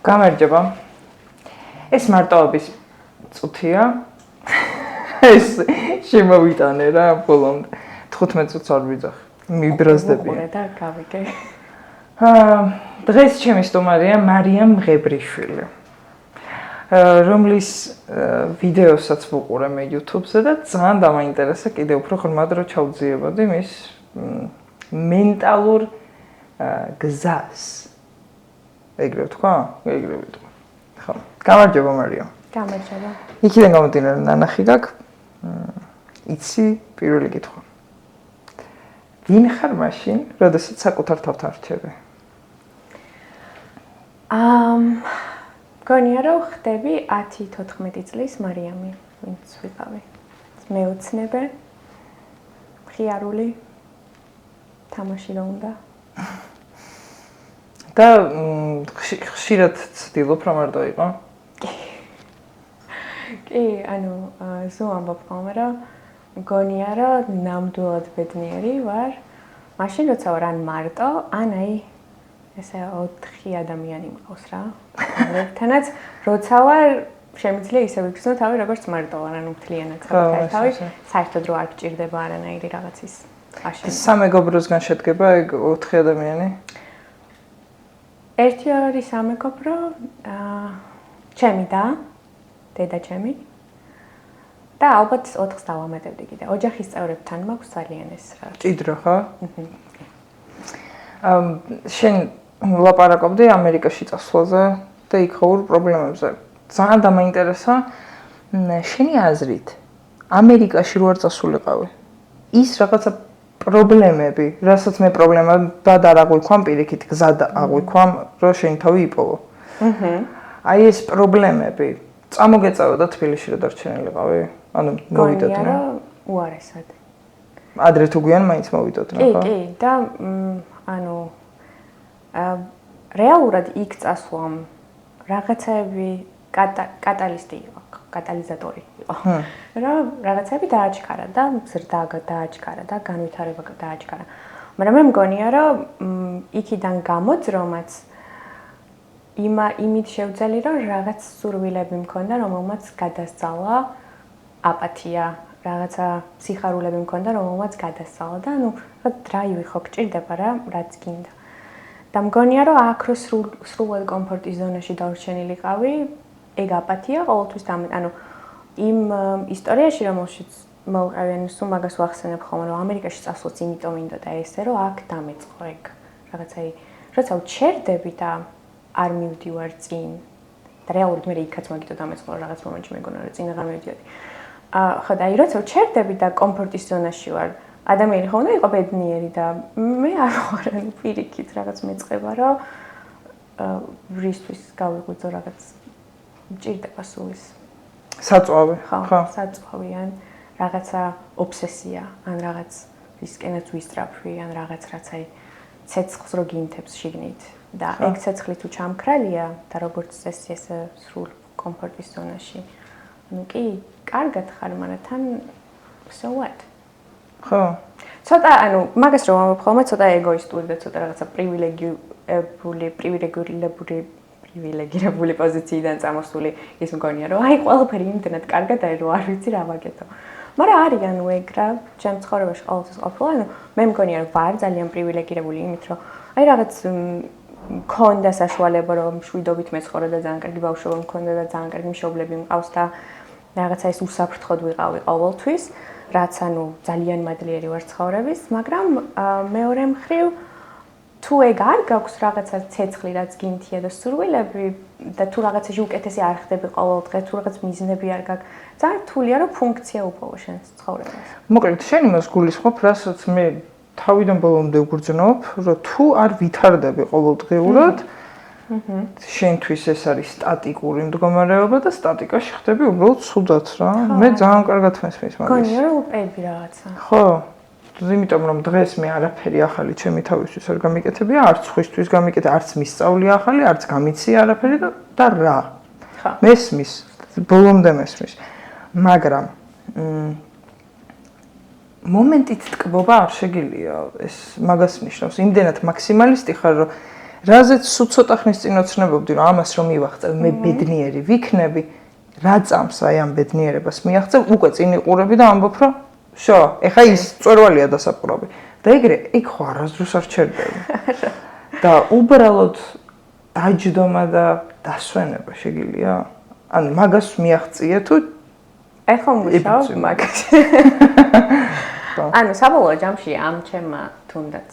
გამარჯობა. ეს მარტოობის წუთია. ეს შემოვიტანე რა ბოლომდე. 15 წუთს არ ვიძახი. მიბრაზდები. და გავიგე. დღეს ჩემი სტუმარია მარიამ მღებრიშვილი. რომლის ვიდეოსაც ვუყურე მე YouTube-ზე და ძალიან დამაინტერესა კიდე უფრო ხმად რო ჩავძიებოდი მის მენტალურ გზას. ეგრე ვთქვა? ეგრე ვიტყვი. ხო. გამარჯობა მარიამ. გამარჯობა. იქიდან გამომდინარე ნანახი გაქვს. იცი პირველი კითხვა. ვინ ხარ მაშინ, როდესაც საკუთარ თავთან რჩები? გონია რომ ხდები 10-14 წლის მარიამი, ვინც ვიყავი. მეოცნებე, მხიარული, თამაში რო უნდა. და ხშირად ცდილობ რა მარტო იყო? კი, ანუ ზუ ამბობ ხოლმე რომ გონია რომ ნამდვილად ბედნიერი ვარ, მაშინ როცა ვარ ან მარტო, ან აი ესე 4 ადამიანი მყავს რა. ერთანაც როცა ვარ შემიძლია ისე ვიგრძნო თავი როგორც მარტო ვარ, ანუ მთლიანად თავი საერთოდ რო არ გჭირდება არანაირი რაღაცის აშენება. სამეგობროსგან შედგება ეგ 4 ადამიანი? ერთი არის სამეგობრო, ჩემი და დედა ჩემი. და ალბათ 4-ს დავამატებდი კიდე. ოჯახის წევრებთან მაქვს ძალიან ეს რა. ჭიდრო ხო? შენ ლაპარაკობდი ამერიკაში წასვლაზე და იქაურ პრობლემებზე. ძალიან დამაინტერესა შენი აზრით ამერიკაში რო არ წასულიყავი. ის რაღაცა პრობლემები, რასაც მე პრობლემად არ აღვიქვამ პირიქით, გზად აღვიქვამ, რომ შენ თავი იპოვო. აი ეს პრობლემები წამოგეწევა და თბილისში რო დარჩენილიყავი? ანუ მოვიდოდ რა? უარესად. ადრე თუ გვიან მაინც მოვიდოდ რა, ხო? კი, და ანუ რეალურად იქ წასვლამ რაღაცები კატალისტი იყო, კატალიზატორი იყო. რა რაღაცები დააჩქარა და ზრდა დააჩქარა და განვითარება დააჩქარა. მაგრამ მე მგონია რომ იქიდან გამოძრომაც იმით შევძელი რომ რაღაც სურვილები მქონდა, რომელმაც გადასწალა აპათია, რაღაცა სიხარულები მქონდა, რომელმაც გადასწალა და ანუ დრაივი ხო გჭირდება რა, რაც გინდა. და მგონია რომ აქ რო სრულად კომფორტის ზონაში დავრჩენილიყავი, ეგ აპათია ყოველთვის ანუ იმ ისტორიაში რომელშიც მოვყავი, ანუ სულ მაგას ვახსენებ ხოლმე, რომ ამერიკაში წასვლაც იმიტომ მინდოდა ესე, რომ აქ დამეწყო ეგ რაღაცა როცა ვჩერდები და არ მივდივარ წინ და რეალურად მე იქაც მაგითო დამეწყო რაღაც მომენტში მეგონა რომ წინ აღარ მივდიოდი. ხო და როცა ვჩერდები და კომფორტის ზონაში ვარ, ადამიანი ხო უნდა იყო ბედნიერი და მე არ ვარ, ანუ პირიქით რაღაც მეწყება რომ რისთვის გავიღვიძო რაღაც მჭირდება სულ ის საწვავი, ხო, საწვავი ან რაღაცა ობსესია, ან რაღაც რისკენაც ვისწრაფვი, ან რაღაც რაც აი ცეცხლს რო გინთებს შიგნით და ეგ ცეცხლი თუ ჩამქრალია და როგორც წესი ეს სრულ კომფორტის ზონაში. ანუ კი, კარგად ხარ, მაგრამ so what? ხო. ცოტა, ანუ მაგას რომ ამბობ ხოლმე, ცოტა ეგოისტური და ცოტა რაღაცა პრივილეგირებული პოზიციიდან წამოსული ის მგონია რომ აი ყველაფერი იმდენად კარგად არის რომ არ ვიცი რა ვაკეთო. მაგრამ არის ანუ ეგ რა, ჩემ ცხოვრებაში ყოველთვის ყოფილა, ანუ მე მგონია რომ ვარ ძალიან პრივილეგირებული იმით რომ აი რაღაც მქონდა საშუალება რომ მშვიდობით მეცხოვრე და ძალიან კარგი ბავშვობა მქონდა და ძალიან კარგი მშობლები მყავს და რაღაცა ეს უსაფრთხოდ ვიყავი ყოველთვის, რაც ანუ ძალიან მადლიერი ვარ ცხოვრების, მაგრამ მეორე მხრივ თუ ეგ არ გაქვს რაღაცა ცეცხლი რაც გინთია და სურვილები და თუ რაღაცაში უკეთესი არ ხდები ყოველ დღე, თუ რაღაც მიზნები არ გაქვს, ძალიან რთულია რომ ფუნქცია უპოვო შენს ცხოვრებას. მოკლედ შენ იმას გულისხმობ, რასაც მე თავიდან ბოლომდე ვგრძნობ, რომ თუ არ ვითარდები ყოველდღიურად, შენთვის ეს არის სტატიკური მდგომარეობა და სტატიკაში ხდები უბრალოდ ცუდად რა. მე ძალიან კარგად მესმის მაგას. გონია რომ უპები რაღაცა. ხო. იმიტომ რომ დღეს მე არაფერი ახალი ჩემი თავისთვის არ გამიკეთებია, არც ხვისთვის გამიკეთე, არც მისწავლი ახალი, არც გამიცი არაფერი და რა. ხო. მესმის, ბოლომდე მესმის. მაგრამ მომენტით ტკბობა არ შეგიძლია ეს მაგას ნიშნავს. იმდენად მაქსიმალისტი ხარ, რომ რაზეც სულ ცოტა ხნის წინ ოცნებობდი, რომ ამას რომ მივახწევ, მე ბედნიერი ვიქნები, რა წამს აი ამ ბედნიერებას მიაღწევ, უკვე წინ იყურები და ამბობ, რომ შო, ეხა ის წვერვალია დასაპყრობი. და ეგრე, იქ ხო არასდროს არ ჩერდები. და უბრალოდ დაჯდომა და დასვენება შეგიძლია? ანუ მაგას მიაღწია თუ ეხლა მუშაობ მაგას. ანუ საბოლოო ჯამში ამ ჩემმა თუნდაც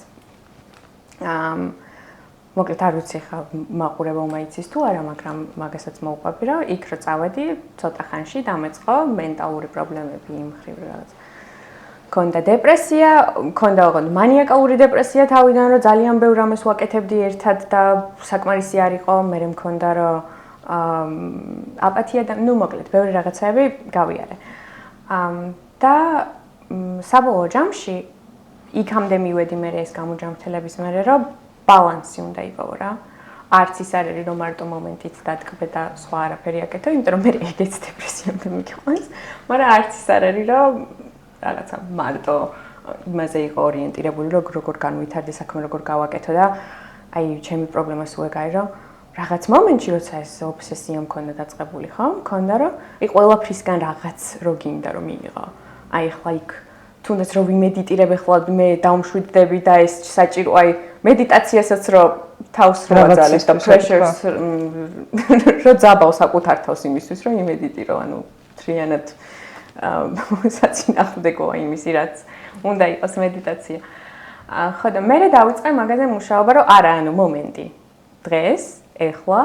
მოკლედ არ ვიცი ხა მაყურებელმა იცის თუ არა, მაგრამ მაგასაც მოვყვები, რომ იქ რო წავედი, ცოტა ხანში დამეწყო მენტალური პრობლემები იმ ხრივ რაღაც. მქონდა დეპრესია, მქონდა ოღონდ მანიაკალური დეპრესია თავიდან, რომ ძალიან ბევრ რამეს ვაკეთებდი ერთად და საკმარისი არ იყო, მე მქონდა რომ აპათია და ნუ მოკლედ ბევრი რაღაცები გავიარე. და საბოლოო ჯამში იქამდე მივედი მე ეს გამოჯანმრთელების მერე, რომ ბალანსი უნდა იპოვო რა. არც ის არ არის რომ მარტო მომენტით დადგმე და სხვა არაფერი აკეთო, იმიტომ რომ მე ეგეც დეპრესიამდე მიყვანს, მაგრამ არც ის არ არის რომ რაღაცა მარტო იმაზე იყო ორიენტირებული, რომ როგორ განვითარდი საქმე, როგორ გავაკეთო და აი ჩემი პრობლემა სულ ეგ არის, რომ რაღაც მომენტში როცა ეს ობსესია მქონდა დაწყებული, ხო? მქონდა რომ აი ყველაფრისგან რაღაც რო გინდა რომ მიიღო. აი ახლა იქ თუნდაც რომ ვიმედიტირებ ახლა მე დავმშვიდდები და ეს საჭირო აი მედიტაციასაც რომ თავს რო აძალებ და პრეშერს რო ძაბავ საკუთარ თავს იმისთვის რომ იმედიტირო, ანუ თრიანად საწინააღმდეგოა იმისი რაც უნდა იყოს მედიტაცია. ხო და მე დავიწყე მაგაზე მუშაობა რომ არა, ანუ მომენტი. დღეს, ეხლა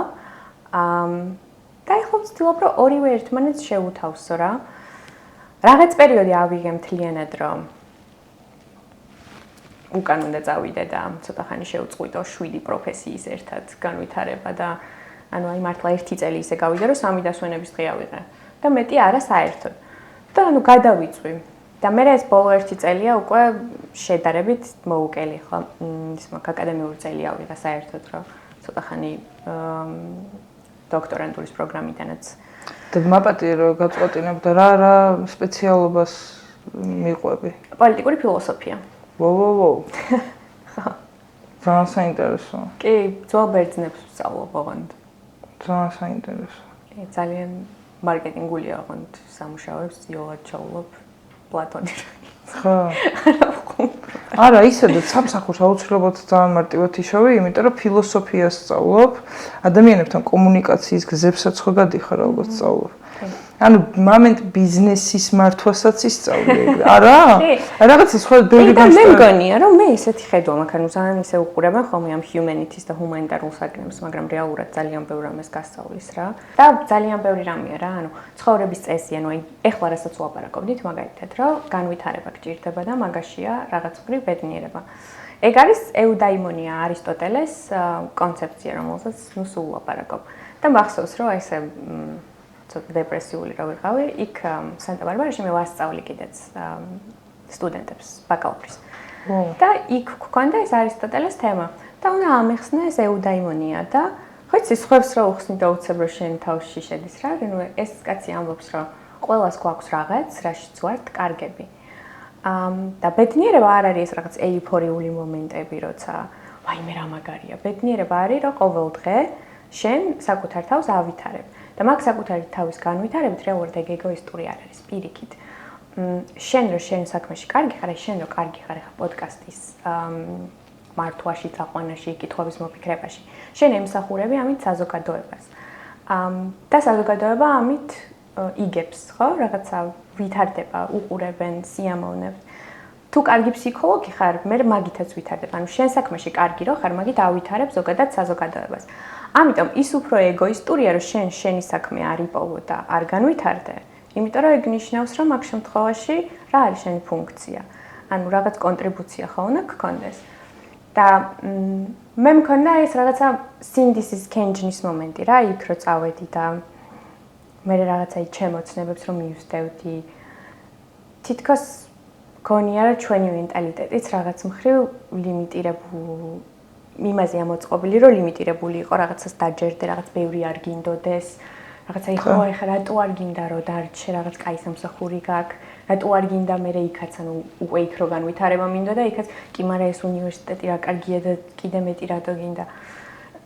და ეხლა ვცდილობ რომ ორივე ერთმანეთს შევუთავსო რა. რაღაც პერიოდი ავიღე მთლიანად რომ უკან უნდა წავიდე და ცოტა ხანი შევწყვიტო 7 პროფესიის ერთად განვითარება და ანუ აი მართლა 1 წელი ისე გავიდე რომ 3 დასვენების დღე ავიღე და მეტი არა საერთოდ. და ანუ გადავიწვი. და მე ეს ბოლო 1 წელია უკვე შედარებით მოუკელი ხო. ის მაგ აკადემიური წელი ავიღე საერთოდ რომ ცოტა ხანი დოქტორანტურის პროგრამიდანაც და მაპატი რომ გაწყვეტინებ და რა სპეციალობას მიყვები? პოლიტიკური ფილოსოფია. ვო. ძალიან საინტერესო. კი, ძველ ბერძნებს ვსწავლობ ოღონდ. ძალიან საინტერესო. კი, ძალიან მარკეტინგულია ოღონდ სამუშაოებს იოლად ჩავლობ პლატონი. ხო. არა, ისედაც სამსახურს აუცილებლად ძალიან მარტივად იშოვე, იმიტომ რომ ფილოსოფიას სწავლობ, ადამიანებთან კომუნიკაციის გზებსაც ხო გადიხარ, ალბათ სწავლობ. ანუ მომენტ ბიზნესის მართვასაც ისწავლე. არა? რაღაცა სხვა ბევრი განსხვავება. მე მგონია, რომ მე ესეთი ხედვა მაქვს, ანუ ძალიან ისე უყურებენ ხოლმე ამ humanities და ჰუმანიტარულ საგნებს, მაგრამ რეალურად ძალიან ბევრ რამეს გასწავლის რა. და ძალიან ბევრი რამეა რა, ანუ ცხოვრების წესი, ანუ აი ეხლა რასაც ვლაპარაკობდით, მაგალითად, რომ განვითარება გჭირდება და მაგაშია რაღაც მხრივ ბედნიერება. ეგ არის ეუდაიმონია, არისტოტელეს კონცეფცია, რომელსაც ნუ სულ ვლაპარაკობ. და მახსოვს, რომ ესე ცოტა დეპრესიული რა ვიყავი, იქ სანტა-ბარბარაში მე ვასწავლი კიდეც სტუდენტებს ბაკალავრის. და იქ გქონდა ეს არისტოტელეს თემა. და უნდა ამეხსნა ეს ეუდაიმონია და ხო იცი, სხვებს რა უხსნი და უცებ რომ შენ თავში შედის რა, ანუ ეს კაცი ამბობს, რომ ყველას გვაქვს რაღაც, რაშიც ვართ კარგები. და ბედნიერება არ არის ეს რაღაც ეიფორიული მომენტები, როცა ვაი მე რა მაგარია. ბედნიერება არის, რომ ყოველ დღე შენ საკუთარ თავს ავითარებ. და მაგ საკუთარი თავის განვითარებით რეალურად ეგ ეგოისტური არ არის პირიქით. შენ რო შენ საქმეში კარგი ხარ, შენ რო კარგი ხარ ხა პოდკასტის მართვაში, წაყვანაში, კითხვების მოფიქრებაში. შენ ემსახურები ამით საზოგადოებას. და საზოგადოება ამით იგებს, ხო? რაღაცა ვითარდება, უყურებენ, სიამოვნებთ. თუ კარგი ფსიქოლოგი ხარ, მე მაგითაც ვითარდება. ანუ შენ საქმეში კარგი რო ხარ, მაგით ავითარებ ზოგადად საზოგადოებას. ამიტომ ის უფრო ეგოისტურია, რომ შენ შენი საქმე არ იპოვო და არ განვითარდე. იმიტომ რომ ეგ ნიშნავს, რომ მაგ შემთხვევაში რა არის შენი ფუნქცია. ანუ რაღაც კონტრიბუცია ხო უნდა გქონდეს. და მე მქონდა ეს რაღაცა სინდისის კენჯნის მომენტი რა, იქ რო წავედი და მე რაღაცა ჩემოცნებებს რომ მივსდევდი. თითქოს გონია რომ ჩვენი მენტალიტეტიც რაღაც მხრივ ლიმიტირებული იმაზე ამოწყობილი, რომ ლიმიტირებული იყო რაღაცას დაჯერდე, რაღაც ბევრი არ გინდოდეს, რაღაცა იყო ეხლა რატო არ გინდა რომ დარჩე, რაღაც კაი სამსახური გაქვს, რატო არ გინდა მე იქაც, ანუ უკვე იქ რო განვითარება მინდოდა, იქაც კი, მაგრამ ეს უნივერსიტეტი რა კარგია და კიდე მეტი რატო გინდა.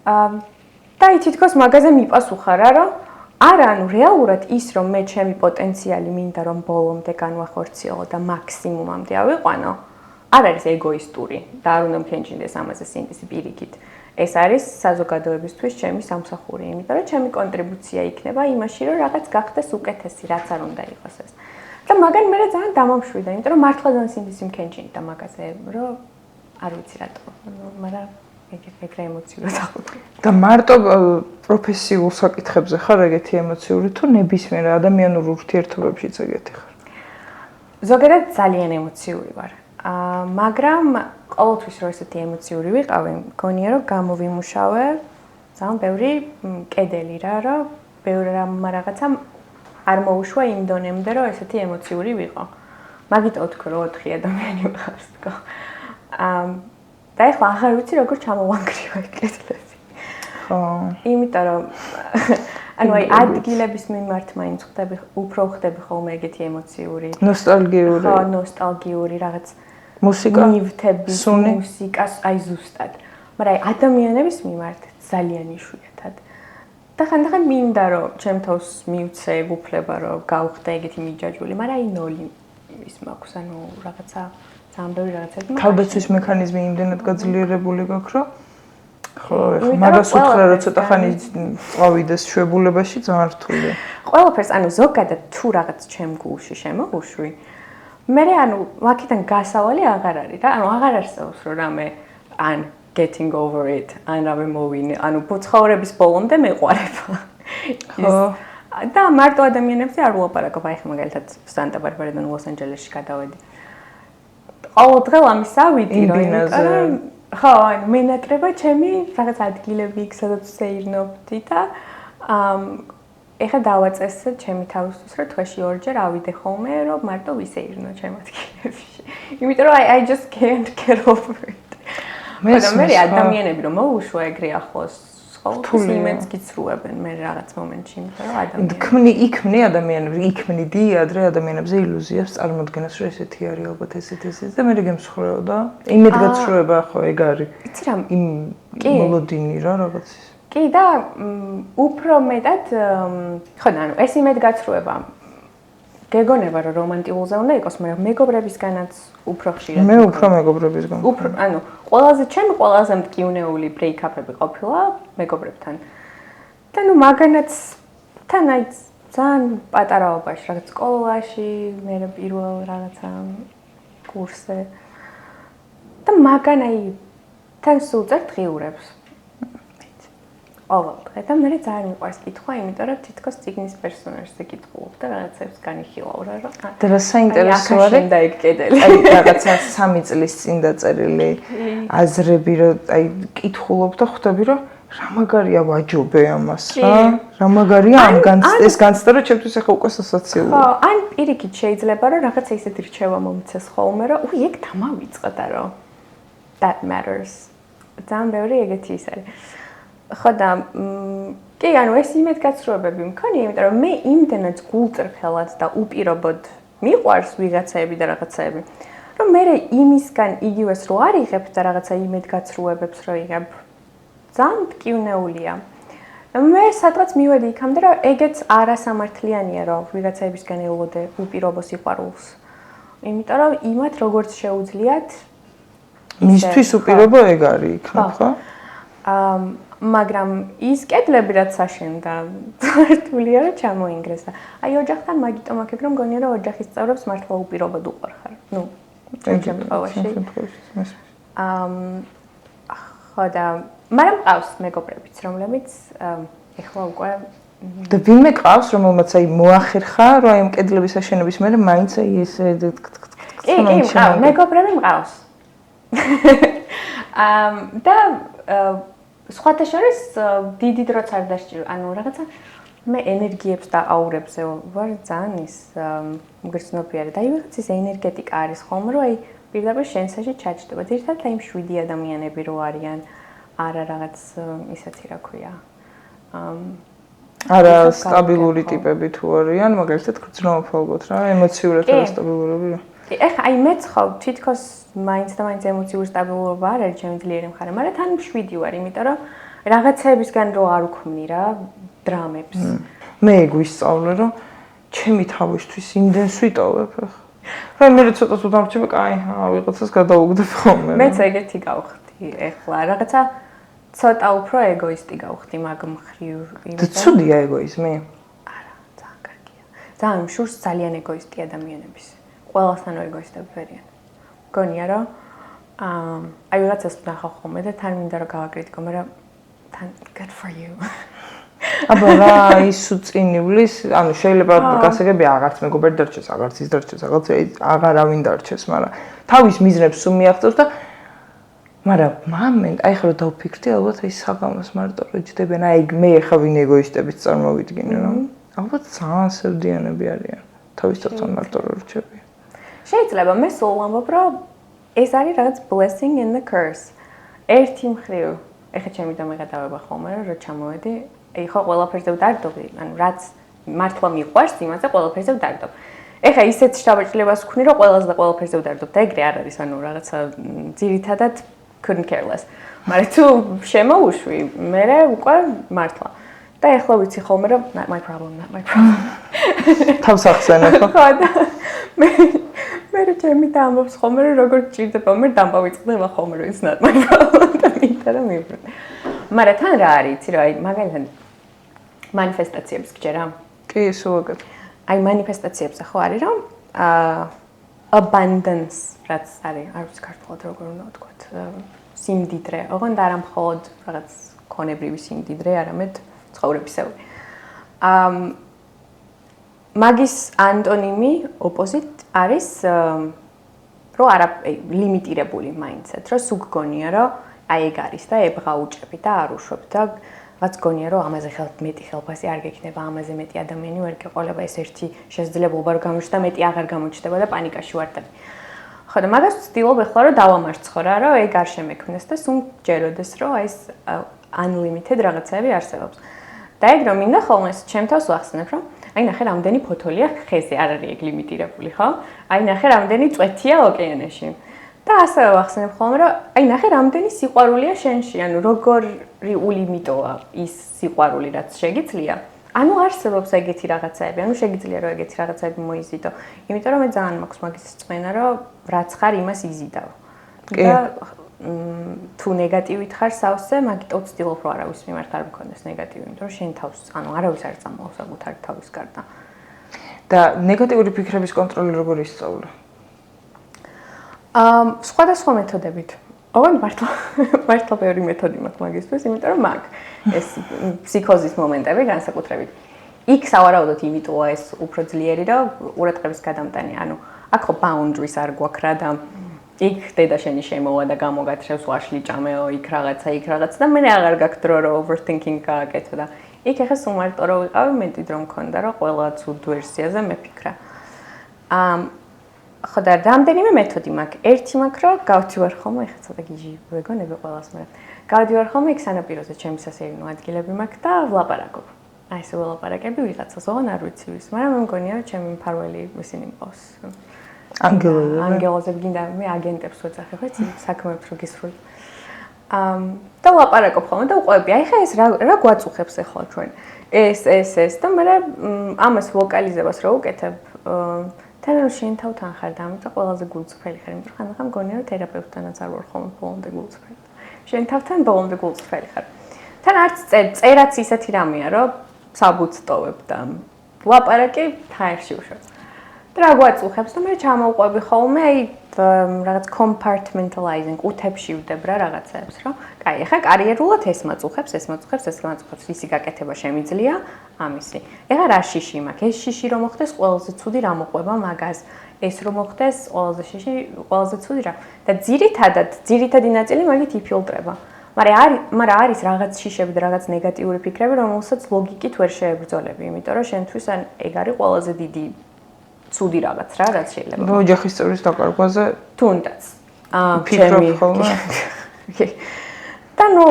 და თითქოს მაგაზე მიპასუხა რა, რომ არა, ანუ რეალურად ის რომ მე ჩემი პოტენციალი მინდა რომ ბოლომდე განვახორციელო და მაქსიმუმამდე ავიყვანო, არ არის ეგოისტური და არ უნდა მქენჭინდეს ამაზე სინდისი პირიქით. ეს არის საზოგადოებისთვის ჩემი სამსახური, იმიტომ რომ ჩემი კონტრიბუცია იქნება იმაში, რომ რაღაც გახდეს უკეთესი, რაც არ უნდა იყოს ეს. და მაგან მე ძალიან დამამშვიდა, იმიტომ რომ მართლა ძალიან სინდისი მქენჭინდა მაგაზე, რომ არ ვიცი რატო, მაგრამ ეგრე ემოციურად აღკვეთა. და მარტო პროფესიულ საკითხებზე ხარ ეგეთი ემოციური თუ ნებისმიერ ადამიანურ ურთიერთობებშიც ეგეთი ხარ? ზოგადად ძალიან ემოციური ვარ. მაგრამ ყოველთვის რომ ესეთი ემოციური ვიყავი, მგონია რომ გამოვიმუშავე ძალიან ბევრი კედელი რა, რომ ბევრი რაღაცა არ მოუშვა იმ დონემდე, რომ ესეთი ემოციური ვიყო. მაგით ვთქვი, რომ 4 ადამიანი ვიყავს თქო. და ეხლა აღარ ვიცი როგორ ჩამოვანგრიო ეს კედლები. ხო. იმიტომ რომ ანუ აი ადგილების მიმართ მაინც უფრო ხდები ხოლმე ეგეთი ემოციური. ნოსტალგიური. ხო, ნოსტალგიური რაღაც მუსიკა, ნივთების, მუსიკას, აი ზუსტად. მაგრამ აი ადამიანების მიმართ ძალიან იშვიათად. და ხანდახან მინდა რომ ჩემ თავს მივცე უფლება რომ გავხდე ეგეთი მიჯაჭვული, მაგრამ აი ნოლი ის მაქვს, ანუ რაღაცა ძალიან ბევრი რაღაცები. თავდაცვის მექანიზმი იმდენად გაძლიერებული გაქვს, რომ ხო, ეხლა მაგას უთხრა რომ ცოტა ხანი წავიდეს შვებულებაში ძალიან რთულია. ყველაფერს, ანუ ზოგადად თუ რაღაც ჩემ გულში შემოუშვი, მე ანუ აქედან გასავალი აღარ არის რა, ანუ აღარ არსებობს რომ რამე ან getting over it, ან რამე მოვინე, ანუ ცხოვრების ბოლომდე მეყვარება. ხო. და მარტო ადამიანებზე არ ვლაპარაკობ, აი ხა მაგალითად სანტა ბარბარიდან ლოს-ანჯელესში გადავედი. ყოველდღე ამის ავიდი რა, იმიტომ ხო, ანუ მენატრება ჩემი რაღაც ადგილები იქ, სადაც ვსეირნობდი და ეხლა დავაწესე ჩემი თავისთვის, რომ თვეში ორჯერ ავიდე ხოლმე, რომ მარტო ვისეირნო ჩემ ადგილებში. იმიტომ რომ I just can't get over it. მე ადამიანები რომ მოუშვა ეგრე ახლოს, ყოველთვის იმენს გიცრუებენ მე რაღაც მომენტში, იმიტომ რომ ადამიანები იქმნი ადამიანები, იქმნიდი ადრე ადამიანებზე ილუზიას წარმოადგენს, რომ ესეთი არის ალბათ ესეთი და მე გემსხვრეო და იმედგაცრუება ხო ეგ არის. იცი რა, იმ მოლოდინი რა რაღაც ის. კი და უფრო მეტად ხო და ანუ ეს იმედგაცრუება გეგონება რომ რომანტიკულზე უნდა იყოს, მაგრამ მეგობრებისგანაც უფრო ხშირად. მე უფრო მეგობრებისგან. უფრო ანუ ყველაზე მტკივნეული ბრეიქაპები ყოფილა მეგობრებთან. და ნუ მაგანაც თან აი ძალიან პატარაობაში, რაღაც სკოლაში, მე პირველ რაღაცა კურსზე. და მაგან აი თან სულწერ დღიურებს. ყოველდღე და მე ძალიან მიყვარს კითხვა, იმიტომ რომ თითქოს ციგნის პერსონაჟზე კითხულობ და რაღაცებს განიხილავ რა. და რა საინტერესო არის და ეგ კედელი. აი რაღაცა 3 წლის წინ დაწერილი აზრები, რომ აი კითხულობ და ხვდები, რომ რა მაგარია ვაჯობე ამას რა. რა მაგარია ეს განცდა, რომ ჩემთვის ახლა უკვე სასაცილოა. ხო, ან პირიქით შეიძლება რომ რაღაცა ისეთი რჩევა მომცეს ხოლმე, რომ უი ეგ დამავიწყდა რომ that matters. ძალიან ბევრი ეგეთი ის არის. ხო და კი, ანუ ეს იმედგაცრუებები მქონია, იმიტომ რომ მე იმდენად გულწრფელად და უპირობოდ მიყვარს ვიღაცები და რაღაცები, რომ მე იმისგან იგივეს რო არ იღებ და რაღაცა იმედგაცრუებებს რო იღებ, ძალიან მტკივნეულია. მე სადღაც მივედი იქამდე, რომ ეგეც არასამართლიანია, რომ ვიღაცებისგან ელოდე უპირობო სიყვარულს. იმიტომ რომ იმათ როგორც შეუძლიათ მისთვის უპირობო ეგ არის იქნებ, ხო? მაგრამ ის კედლები რაც აშენდა, რთულია რომ ჩამოინგრეს და აი ოჯახთან მაგიტომ აქებ რომ მგონია რომ ოჯახის წევრებს მართლა უპირობოდ უყვარხარ. ნუ ამ შემთხვევაში. ხო და მაგრამ ყავს მეგობრებიც, რომლებიც ეხლა უკვე და ვინმე ყავს, რომელმაც აი მოახერხა, რომ აი ამ კედლების აშენების მერე მაინც აი ესე კი, მყავს, მეგობრები მყავს. და სხვათა შორის დიდი დროც არ დასჭირო. ანუ რაღაცა მე ენერგიებს და აურებზე ვარ ძალიან ის მგრძნობიარე და აი ვიღაც ის ენერგეტიკა არის ხოლმე, რომ აი პირდაპირ შენსაში ჩაჭდება. ერთადერთი აი 7 ადამიანები რო არიან, არა რაღაც ისეთი რა ქვია. არა სტაბილური ტიპები თუ არიან, მაგალითად გრძნობალბოთ რა, ემოციურად არა სტაბილურები რა. ეხლა აი მეც ხო თითქოს მაინც და მაინც ემოციური სტაბილურობა არ არის ჩემი ძლიერი მხარე, მაგრამ თან 7 ვარ, იმიტომ რომ რაღაცებისგან რო არ უქმნი რა დრამებს. მე გვისწავლე რომ ჩემი თავისთვის იმდენს ვიტოვებ ახლა. რა მე ცოტა თუ დამრჩება, კაი, ვიღაცას გადაუგდებ ხოლმე. მეც ეგეთი გავხდი ახლა. რაღაცა ცოტა უფრო ეგოისტი გავხდი მაგ მხრივ. ცუდია ეგოიზმი? არა, ძალიან კარგია. ძალიან მშურს ძალიან ეგოისტი ადამიანების. ყველასთან ეგოისტები ვერიან. გონია რომ აი ვიღაცას ნახავ ხოლმე და თან მინდა რომ გავაკრიტიკო, მაგრამ თან good for you. აბა რა ის უწინივლის, ანუ შეიძლება გასაგები აღარც მეგობარი დარჩეს, აღარც ის დარჩეს, აღარავინ დარჩეს, მაგრამ თავის მიზნებს სულ მიაღწევს და მაგრამ მომენტ, აი ხრო დავფიქრდი, ალბათ აი საღამოს მარტო რო ჯდებიან, აი მე ხა ვინ ეგოისტებიც წარმოვიდგინე, რომ ალბათ ძალიან სევდიანები არიან. თავის თვითონ მარტო რო რჩებიან. შეიძლება მე სულ ვამბობ, რომ ეს არის რაღაც blessing and the curse. ერთი მხრივ, ეხლა ჩემი დამეღადავება ხოლმე, რომ ჩამოვედი, აი ხო ყველაფერზე ვდარდობი, ანუ რაც მართლა მიყვარს, იმაზე ყველაფერზე ვდარდობ. ეხლა ისეთ შთაბეჭდილებას ვქნი, რომ ყველაზე და ყველაფერზე ვდარდობ და ეგრე არ არის, ანუ რაღაცა ძირითადად couldn't care less. მაგრამ თუ შემოუშვი, მე უკვე მართლა. და ეხლა ვიცი ხოლმე, რომ not my problem. თავს ახსენებ ხო? ხო და მე ჩემი დამბობს ხოლმე, რომ როგორ ჭირდება, მე დამბავიწყდება ხოლმე, რომ it's not my problem და მინდა რომ მივბრუნ. მაგრამ თან რა არის, იცი რა, აი მაგალითად манифестациებს გჯერა? კი, სულაგად. აი манифестациებზე ხო არის რომ abundance რაც არის, არ ვიცი ქართულად როგორ უნდა ვთქვათ, სიმდიდრე, ოღონდ არა მხოლოდ რაღაც ქონებრივი სიმდიდრე, არამედ ცხოვრებისეული. მაგის ანტონიმი opposite არის რომ არა ლიმიტირებული mindset, რომ სულ გგონია რომ აი ეგ არის და ებღაუჭები და არ უშვებ და რაც გონია რომ ამაზე მეტი ხელფასი არ გექნება, ამაზე მეტი ადამიანი ვერ გეყოლება, ეს ერთი შესაძლებლობა რომ გამოჩნდა, მეტი აღარ გამოჩნდება და პანიკაში ვარდები. ხო და მაგას ვცდილობ ახლა რომ დავამარცხო რა, რომ ეგ არ შემექმნეს და სულ ჯეროდეს რომ აი ეს unlimited რაღაცები არსებობს. და ეგ რომ მინდა ხოლმე ჩემ თავს ვახსენებ რომ აი ნახე რამდენი ფოთოლია ხეზე, არ არის ეგ ლიმიტირებული, ხო? აი ნახე რამდენი წვეთია ოკეანეში. და ასევე ვახსენებ ხოლმე რომ აი ნახე რამდენი სიყვარულია შენში, ანუ როგორი ულიმიტოა ის სიყვარული რაც შეგიძლია. ანუ არსებობს ეგეთი რაღაცაები, ანუ შეგიძლია რომ ეგეთი რაღაცაები მოიზიდო. იმიტომ რომ მე ძალიან მაქვს მაგის წმენა, რომ რაც ხარ იმას იზიდავ. და თუ ნეგატივით ხარ სავსე, მაგიტო ვცდილობ რომ არავის მიმართ არ მქონდეს ნეგატივი, იმიტომ რომ შენ თავს, ანუ არავის არ წამოავს საკუთარი თავის გარდა. და ნეგატიური ფიქრების კონტროლი როგორ ისწავლე? სხვადასხვა მეთოდებით. ოღონდ მართლა ბევრი მეთოდი მაქვს მაგისთვის, იმიტომ რომ მაგ ეს ფსიქოზის მომენტები განსაკუთრებით. იქ სავარაუდოდ იმიტოა ეს უფრო ძლიერი, რომ ყურადღების გადამტანი, ანუ აქ ხო boundaries არ გვაქვს რა და იქ დედა შენი შემოვა და გამოგაჩრევს ვაშლი ჭამეო, იქ რაღაცა და მე აღარ გაქვს დრო რომ overthinking გააკეთო და იქ ახლა სულ მარტო რომ ვიყავი, მეტი დრო მქონდა, რომ ყველა ცუდ ვერსიაზე მეფიქრა. ხო და რამდენიმე მეთოდი მაქვს. ერთი მაქვს, რომ გავდივარ ხოლმე, ეხლა ცოტა გიჟი ვეგონები ყველას მე. გავდივარ ხოლმე იქ სანაპიროზე ჩემი სასეირნო ადგილები მაქვს და ვლაპარაკობ. აი ესე ვლაპარაკები ვიღაცას, ოღონდ არ ვიცი ვის, მაგრამ მე მგონია რომ ჩემი მფარველი ისინი მყავს. ანგელოზები გინდა მე აგენტებს ვეძახებ, ეცი საქმეებს რო გისროლ. და ვლაპარაკობ ხოლმე და უყვები, აი ხა ეს რა გვაწუხებს ახლა ჩვენ. ეს და მე ამას ვოკალიზებას რო ვუკეთებ, თან რომ შენ თავთან ხარ და ამიტომ ყველაზე გულწრფელი ხარ, იმიტომ რომ ხან მგონია რომ თერაპევტთანაც არ ვარ ხოლმე ბოლომდე გულწრფელი. შენ თავთან ბოლომდე გულწრფელი ხარ. თან არც წერაც ისეთი რამეა, რომ საბუთს ტოვებ და ლაპარაკი თაერში უშვებ. და რა გვაწუხებს და მე ჩამოვყვები ხოლმე აი რაღაც compartmentalizing ყუთებში ვდებ რა რაღაცებს, რომ კაი, ახლა კარიერულად ეს მაწუხებს, ისი გაკეთება შემიძლია, ამისი. ახლა რა შიში მაქვს? ეს შიში რომ მოხდეს, ყველაზე ცუდი რა მოყვება მაგას. ეს რომ მოხდეს, ყველაზე ცუდი რა. და ძირითადი ნაწილი მაგით იფილტრება. მაგრამ არის რაღაც შიშები და რაღაც ნეგატიური ფიქრები, რომელსაც ლოგიკით ვერ შეებრძოლები, იმიტომ რომ შენთვის ან ეგ არის ყველაზე დიდი ცუდი რაღაც რა, რაც შეიძლება. ოჯახის წევრის დაკარგვაზე თუნდაც. ფიქრობ ხოლმე. და ნუ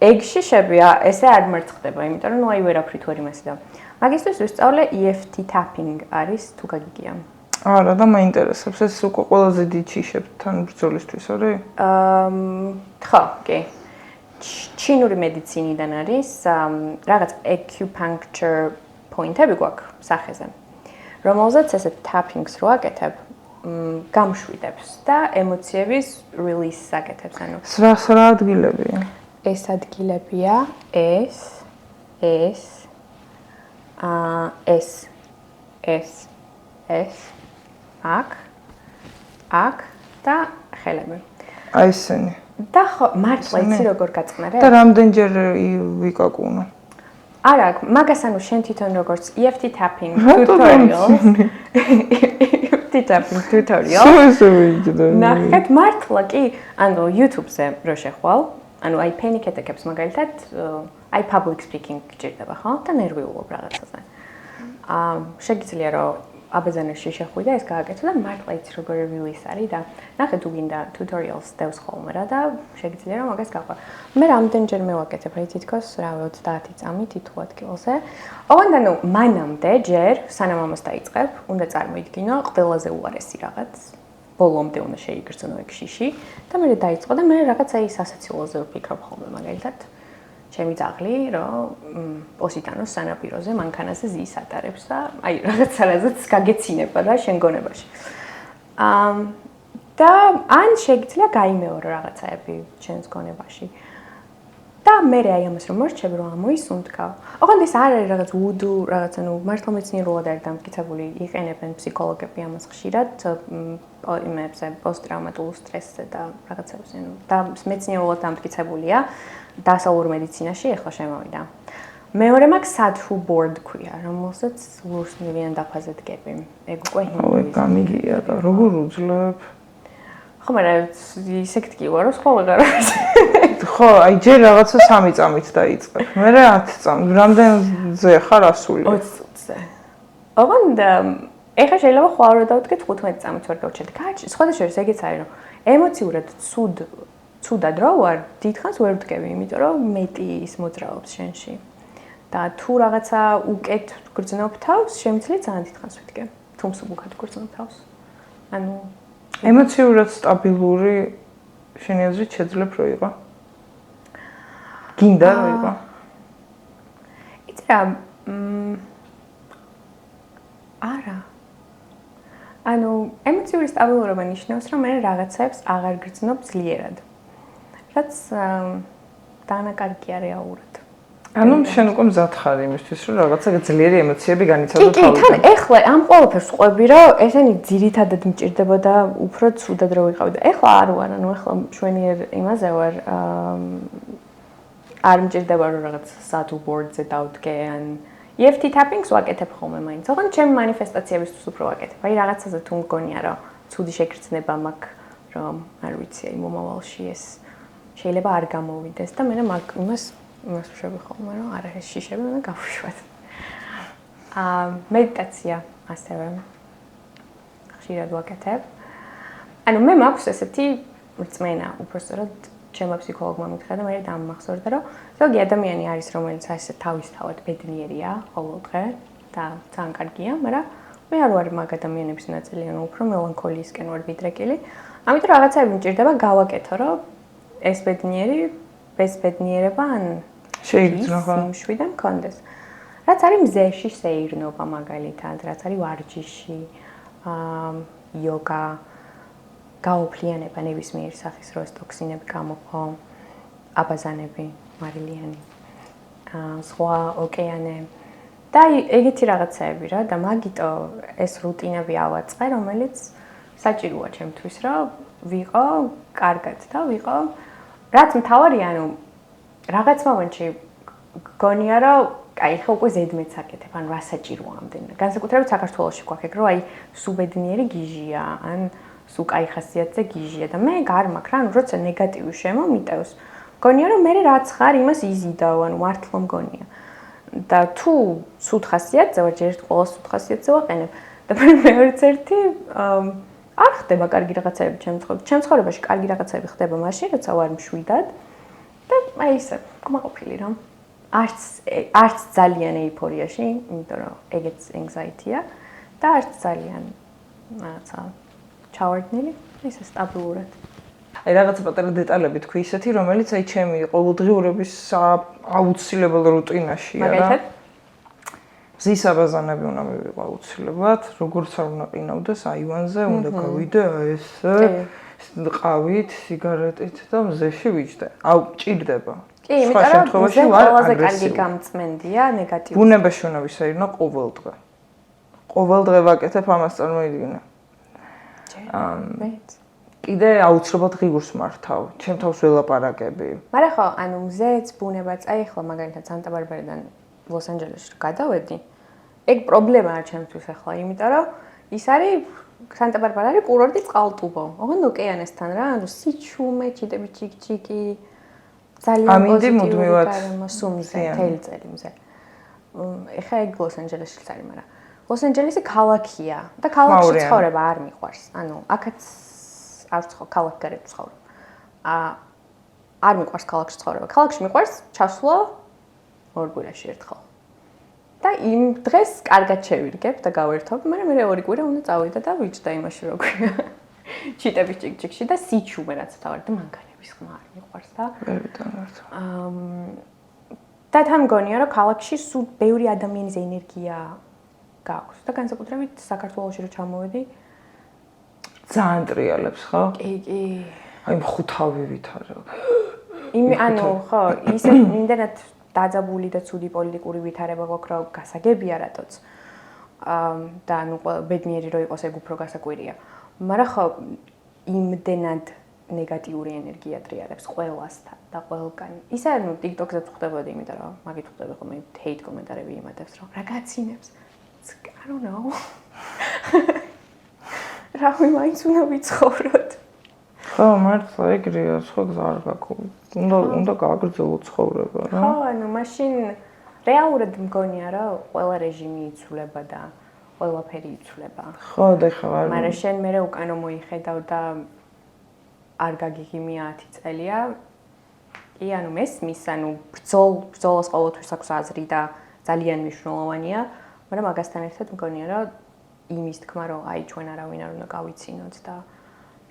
ეგ შიშები ესე არ მერცხდება, იმიტომ რომ ნუ აი ვერაფრით ვერ იმასიდა. მაგისტრის ვისწავლე EFT tapping არის თუ გაგიგია. არა და მაინტერესებს ეს უკვე ყველაზე დიდ შიშებთან ბრძოლისთვის არის? ხო, კი. ჩინური მედიცინიდან არის რაღაც acupuncture point-ები გვაქვს სახეზე. რომელზეც ესეთ tapping-ს რო აკეთებ, გამშვიდებს და ემოციების release-ს აკეთებს, ანუ რა ადგილებია? ეს ადგილებია ეს აქ და ხელები. აი ესენი. და მართლა იცი როგორ გაწყნარებ? და რამდენჯერ ვიკაკუნო? არა, მაგას ანუ შენ თვითონ როგორც EFT tapping tutorial. EFT tapping tutorial. ნახეთ მართლა კი, ანუ YouTube-ზე რო შეხვალ, ანუ აი panic attack-ებს მაგალითად, აი public speaking გჭირდება, ხო? და ნერვიულობ რაღაცაზე. შეგიძლია რომ აბაზანებში შეხვიდე და ეს გააკეთო და მართლა იცი როგორი release არის და ნახე თუ გინდა tutorials დევს ხოლმე რა და შეგიძლია რომ მაგას გაყვა. მე რამდენჯერ მევაკეთებ, რა თითქოს რა 30 წამი თითო ადგილზე. ოღონდ ანუ მანამდე ჯერ სანამ ამას დაიწყებ, უნდა წარმოიდგინო ყველაზე უარესი რაღაც. ბოლომდე უნდა შეიგრძნო ეგ შიში და მე დაიწყო და მე რაღაც აი სასაცილოზე ვფიქრობ ხოლმე მაგალითად. ჩემი ძაღლი რომ პოსიტანოს სანაპიროზე მანქანაზე ზის ატარებს და აი რაღაც არაზეც გაგეცინება რა შენ გონებაში. და ან შეგიძლია გაიმეორო რაღაცაები ჩვენს გონებაში. და მე აი ამას რომ მორჩები რომ ამოისუნთქავ. ოღონდ ეს არ არის რაღაც უდუ, რაღაც ანუ მართლა მეცნიერულად არის დამტკიცებული, იყენებენ ფსიქოლოგები ამას ხშირად იმებზე პოსტტრავმატულ სტრესზე და რაღაცებზე, ანუ და მეცნიერულად დამტკიცებულია. დასავლურ მედიცინაში ახლა შემოვიდა. მეორე მაქვს sadhu board ქვია, რომელსაც ლურს მივიან დაფაზე დგები. ეგ უკვე ой, გამიგია და როგორ უძლებ? ხო, მაგრამ ისე გთქივა, რომ სხვა ვეღარ არის. ხო, აი ჯერ რაღაცა 3 წამით დაიწყებ. მე 10 წამი. რამდენზე ხარ ასული? 20 წუთზე. ოღონდ ეხლა შეიძლება ხვალ რა დავდგე 15 წამით ვარ გავჩერდი. კაი, სხვადასხვა ეგეც არის, რომ ემოციურად ცუდად რო ვარ, დიდხანს ვერ ვდგები, იმიტომ რომ მეტი ის მოძრაობს შენში. და თუ რაღაცა უკეთ გრძნობ თავს, შემიძლია ძალიან დიდხანს ვდგე. თუ მსუბუქად გრძნობ თავს. ანუ ემოციურად სტაბილური შენი აზრით შეძლებ რო იყო? გინდა რო იყო? იცი რა, არა. ანუ ემოციური სტაბილურობა ნიშნავს, რომ მე რაღაცებს აღარ გრძნობ ძლიერად. რაც დანაკარგია რეალურად. ანუ შენ უკვე მზად ხარ იმისთვის, რომ რაღაცა ძლიერი ემოციები განიცადო თავიდან. კი, თან ეხლა ამ ყველაფერს ყვები, რომ ესენი ძირითადად მჭირდებოდა უფრო ცუდად რო ვიყავი და ეხლა არ ვარ, ანუ ეხლა მშვენიერ იმაზე ვარ, არ მჭირდება რომ რაღაც sadhu board-ზე დავდგე ან EFT tapping-ს ვაკეთებ ხოლმე მაინც. ოღონდ ჩემი მანიფესტაციებისთვის უფრო ვაკეთებ. აი რაღაცაზე თუ მგონია რომ ცუდი შეგრძნება მაქვს, რომ არ ვიცი, აი მომავალში ეს შეიძლება არ გამოვიდეს და მე იმას ვშვები ხოლმე რომ არა ეს შიშები უნდა გავუშვათ. მედიტაცია ასევე ხშირად ვაკეთებ. ანუ მე მაქვს ესეთი რწმენა, უბრალოდ ჩემმა ფსიქოლოგმა მითხრა და მე დამახსოვრდა რომ ზოგი ადამიანი არის რომელიც ასე თავისთავად ბედნიერია ყოველდღე და ძალიან კარგია, მაგრამ მე არ ვარ მაგ ადამიანების ნაწილი, ანუ უფრო მელანქოლიისკენ ვარ ვიდრეკილი. ამიტომ რაღაცაები მჭირდება გავაკეთო, რომ ეს ბედნიერი без ბედნიერება ან შეიძლება მშვიდად მქონდეს. რაც არის მზეში სეირნობა მაგალითად, რაც არის ვარჯიში, იოგა, გაოფლიანება ნებისმიერ სახის როს ტოქსინები გამოყო, აბაზანები, მარილიანი, სხვა ოკეანე და ეგეთი რაღაცაები რა და მაგიტო ეს რუტინები ავაწყე, რომელიც საჭიროა ჩემთვის, რომ ვიყო კარგად და ვიყო რაც მთავარია, ანუ რაღაც მომენტში გონია რომ აი ხო უკვე ზედმეტს აკეთებ, ან რა საჭიროა ამდენი. განსაკუთრებით საქართველოში გვაქვს ეგ, რომ აი სუბედნიერი გიჟია, ან სულ კაი ხასიათზე გიჟია და მე გარ მაქვს რა, ანუ როცა ნეგატივი შემომიტევს, გონია რომ მე რაც ხარ იმას იზიდავ, ანუ მართლა მგონია. და თუ სულ ხასიათზე ვარ, ჯერ ყოველ სულ ხასიათზე ვაყენებ და მეორეც ერთი არ ხდება კარგი რაღაცები ჩემ ცხოვრებაში, კარგი რაღაცები ხდება მაშინ, როცა ვარ მშვიდად და აი ისე კმაყოფილი რომ არც ძალიან ეიფორიაში, იმიტომ რომ ეგეც anxiety-ია და არც ძალიან რაღაცა ჩავარდნილი, ისე სტაბილურად. აი რაღაცა პატარა დეტალები თქვი ისეთი, რომელიც აი ჩემი ყოველდღიურობის აუცილებელ რუტინაშია რა. მაგალითად, მზის აბაზანები უნდა მივიღო აუცილებლად, როგორც არ უნდა ყინავდეს აივანზე, უნდა გავიდე ესე, ყავით, სიგარეტით და მზეში ვიჯდე. ჭირდება. კი, იმიტომ რომ მზე ყველაზე კარგი გამწმენდია ნეგატივი. ბუნებაში უნდა ვისაირნო ყოველდღე. ყოველდღე ვაკეთებ ამას წარმოიდგინე. მეც. კიდე აუცილებლად ღირს მართავ, ჩემ თავს ველაპარაკები. მაგრამ ხო, ანუ მზეც ბუნებაც, აი ახლა მაგალითად სანტა-ბარბარიდან ლოს-ანჯელესში გადავედი. ეგ პრობლემაა ჩემთვის ახლა, იმიტომ რომ ის არის სანტა-ბარბარა არის კურორტი წყალტუბო. ოღონდ ოკეანესთან რა, ანუ სიჩუმე, ჩიტები ჩიკ-ჩიკი. ძალიან პოზიტიური სუმზე, თელი წელი მზე. ეხა ეგ ლოს-ანჯელესში არის, მაგრამ ლოს-ანჯელესი ქალაქია და ქალაქში ცხოვრება არ მიყვარს. ანუ აქაც არ ქალაქ გარეთ ცხოვრობ. არ მიყვარს ქალაქში ცხოვრება. ქალაქში მიყვარს ჩასვლა ორ კვირაში ერთხელ. და იმ დღეს კარგად შევირგებ და გავერთობ, მაგრამ მე ორი კვირა უნდა წავიდე და ვიჯდა იმაში რო ქვია. ჩიტების ჭიკ-ჭიკში და სიჩუმე რაც თავად და მანქანების ხმა არ მიყვარს და და თან მგონია რომ ქალაქში სულ ბევრი ადამიანის ენერგია გაქვს და განსაკუთრებით საქართველოში რო ჩამოვედი ძალიან ტრიალებს ხო? კი, კი. აი მხუთავი ვითარებ. ანუ ხო, ისე იმდენად დაძაბული და ცუდი პოლიტიკური ვითარება გვაქვს, რომ გასაგებია რატოც. და ანუ ბედნიერი რო იყოს ეგ უფრო გასაკვირია. მაგრამ ხო, იმდენად ნეგატიური ენერგია ტრიალებს ყველასთან და ყველგან. ისე ანუ TikTok-ზე ვხვდებოდი, იმიტომ რომ მაგით ვხვდები ხოლმე hate კომენტარები იმადებს, რომ რა გაცინებს. I don't know. რა მაინც უნდა ვიცხოვროთ. ხო, მართლა ეგრეა, სხვა გზა არ გაქვს. უნდა გააგრძელო ცხოვრება რა. ხო, ანუ მაშინ რეალურად მგონია რომ ყველა რეჟიმი იცვლება და ყველაფერი იცვლება. ხო, და ხარ. მაგრამ შენ მერე უკანო მოიხედავ და არ გაგიღიმი 10 წელია. კი, ანუ მესმის, ანუ ბრძოლას ყოველთვის აქვს აზრი და ძალიან მნიშვნელოვანია, მაგრამ მაგასთან ერთად მგონია რომ იმის თქმა რომ აი ჩვენ არავინ არ უნდა გავიცინოთ და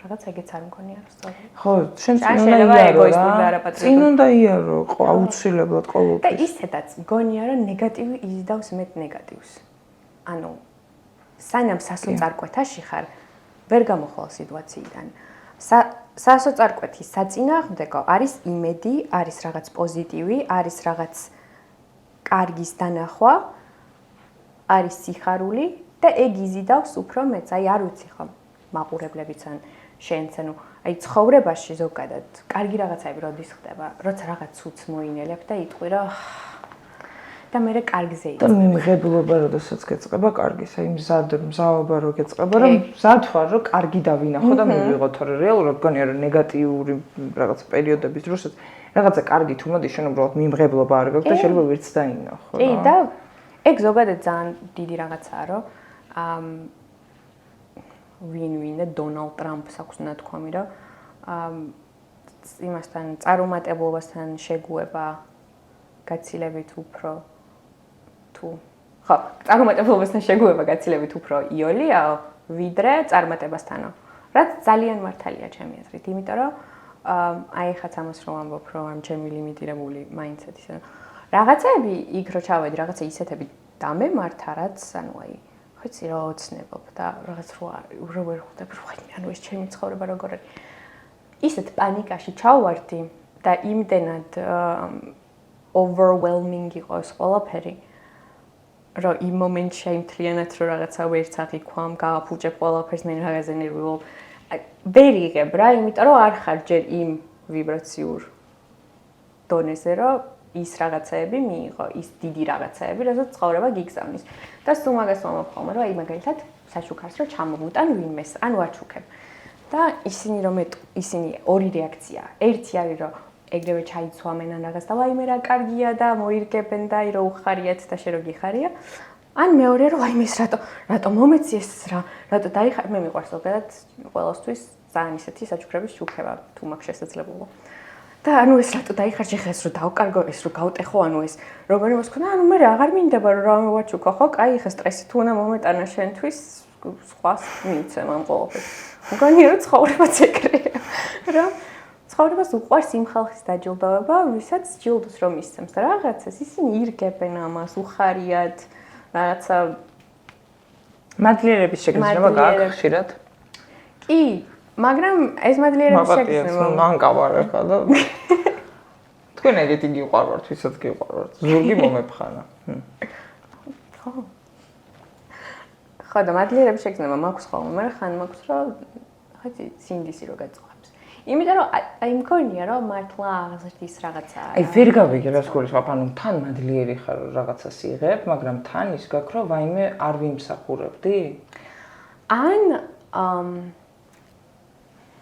რაღაც ეგეც არ მგონია რომ სწორი. ხო, შენ წინ უნდა იარო. წინ უნდა იარო, აუცილებლად ყოველთვის. და ისედაც მგონია რომ ნეგატივი იზიდავს მეტ ნეგატივს. ანუ სანამ სასოწარკვეთაში ხარ, ვერ გამოხვალ სიტუაციიდან. სასოწარკვეთის საწინააღმდეგო არის იმედი, არის რაღაც პოზიტივი, არის რაღაც კარგის დანახვა, არის სიხარული და ეგ იზიდავს უფრო მეც. აი არ ვიცი ხო, მაყურებლებიც ან შენც, ანუ აი ცხოვრებაში ზოგადად კარგი რაღაცები როდის ხდება, როცა რაღაც ცუც მოინელებ და იტყვი რომ და მე კარგზე და მიმღებლობა როდესაც გეწყება კარგის, აი მზაობა რო გეწყება, რომ მზად ხარ, რომ კარგი დავინახო და მივიღო, თორე რეალურად გონია რომ ნეგატიური რაღაც პერიოდების დროსაც რაღაცა კარგი თუ მოდი შენ უბრალოდ მიმღებლობა არ გაქვს და შეიძლება ვერც დაინახო. კი, და ეგ ზოგადად ძალიან დიდი რაღაცაა, რომ ვინ და დონალდ ტრამპს აქვს ნათქვამი, რომ იმასთან წარუმატებლობასთან შეგუება გაცილებით უფრო ხო, წარუმატებლობასთან შეგუება გაცილებით უფრო იოლიაო, ვიდრე წარმატებასთანო. რაც ძალიან მართალია ჩემი აზრით, იმიტომ რომ აი ხაც ამას რომ ამბობ, რომ ამ ჩემი ლიმიტირებული მაინდსეტის რაღაცები იქ რო ჩავედი, რაღაცა ისეთები დამემართა, რაც ანუ აი ხოცი რა ოცნებობ და რაღაც რო ვერ ხვდები, ანუ ეს ჩემი ცხოვრება როგორ არის. ისეთ პანიკაში ჩავვარდი და იმდენად overwhelming იყოს ყველაფერი, რომ იმ მომენტში იმთლიანად რომ რაღაცა ვერც აღიქვამ, გააფუჭებ ყველაფერს, მე რაღაცა ნერვიულობ. ვერ იღებ რა, იმიტომ რომ არ ხარ ჯერ იმ ვიბრაციულ დონეზე, რომ ის რაღაცეები მიიღო, ის დიდი რაღაცეები, რასაც ცხოვრება გიგზავნის. და სულ მაგას ვამბობ ხოლმე, რომ აი მაგალითად საშუქარს რომ ჩამოვუტან ვინმეს, ანუ აჩუქებ. და ისინი ორი რეაქცია. ერთი არის რომ ეგრევე ჩაიცვამენ ან რაღაც და ვაიმე რა კარგია და მოირგებენ და აი რო უხარიათ და შე რო გიხარია. ან მეორე რომ ვაიმე ეს რატო მომეციეს რა, რატო დაიხარ, მე მიყვარს ზოგადად ყველასთვის ძალიან ისეთი საჩუქრების შუქება თუ მაქვს შესაძლებლობა. და ანუ ეს რატო დაიხარჯე ხა ეს რო დავკარგო, ეს რო გავტეხო, ანუ ეს როგორ იმას ქონა, ანუ მე აღარ მინდება რომ რამე ვაჩუქო, ხო? კაი, ხა სტრესი თუ უნდა მომეტანა შენთვის, სხვას მიცემ ამ ყოველფერს. მგონია რომ ცხოვრებაც ეგრეა. რა ცხოვრებას უყვარს იმ ხალხის დაჯილდოება, ვისაც ჯილდოს რომ ისცემს და რაღაცას ისინი ირგებენ ამას, უხარიათ, რაღაცა მადლიერების შეგრძნება გააქვს ხშირად? კი, მაგრამ ეს მადლიერების შეგრძნება მანკავარ ხა და თქვენ ეგეთი გიყვარვართ, ვისაც გიყვარვართ. ზურგი მომეფხანა. ხო. ხო და მადლიერების შეგრძნება მაქვს ხოლმე, მაგრამ ხან მაქვს რომ ხეთი სინდისი რო გაწყობს. იმიტომ რომ აი მგონია რომ მართლა აღზრდის რაღაცაა. აი ვერ გავიგე რას გულისხმობ, ანუ თან მადლიერი ხარ რაღაცას იღებ, მაგრამ თან ის გაქვს რომ ვაიმე არ ვიმსახურებდი? ან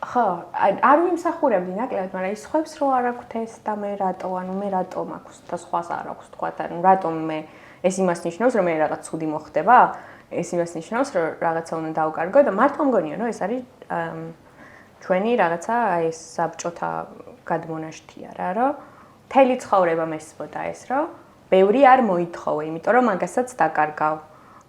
ხო, არ ვიმსახურებდი ნაკლებად, მაგრამ ის ხვებს რო არ აქვს ეს და მე რატო, ანუ მე რატო მაქვს და სხვას არ აქვს თქვა, ანუ რატომ მე ეს იმას ნიშნავს რომ მე რაღაც ცუდი მოხდება? ეს იმას ნიშნავს რომ რაღაცა უნდა დავკარგო და მართლა მგონია რომ ეს არის ჩვენი რაღაცა აი ეს საბჭოთა გადმონაშთია რა, რომ მთელი ცხოვრება მესწოდა ეს, რომ ბევრი არ მოითხოვე, იმიტომ რომ მაგასაც დაკარგავ.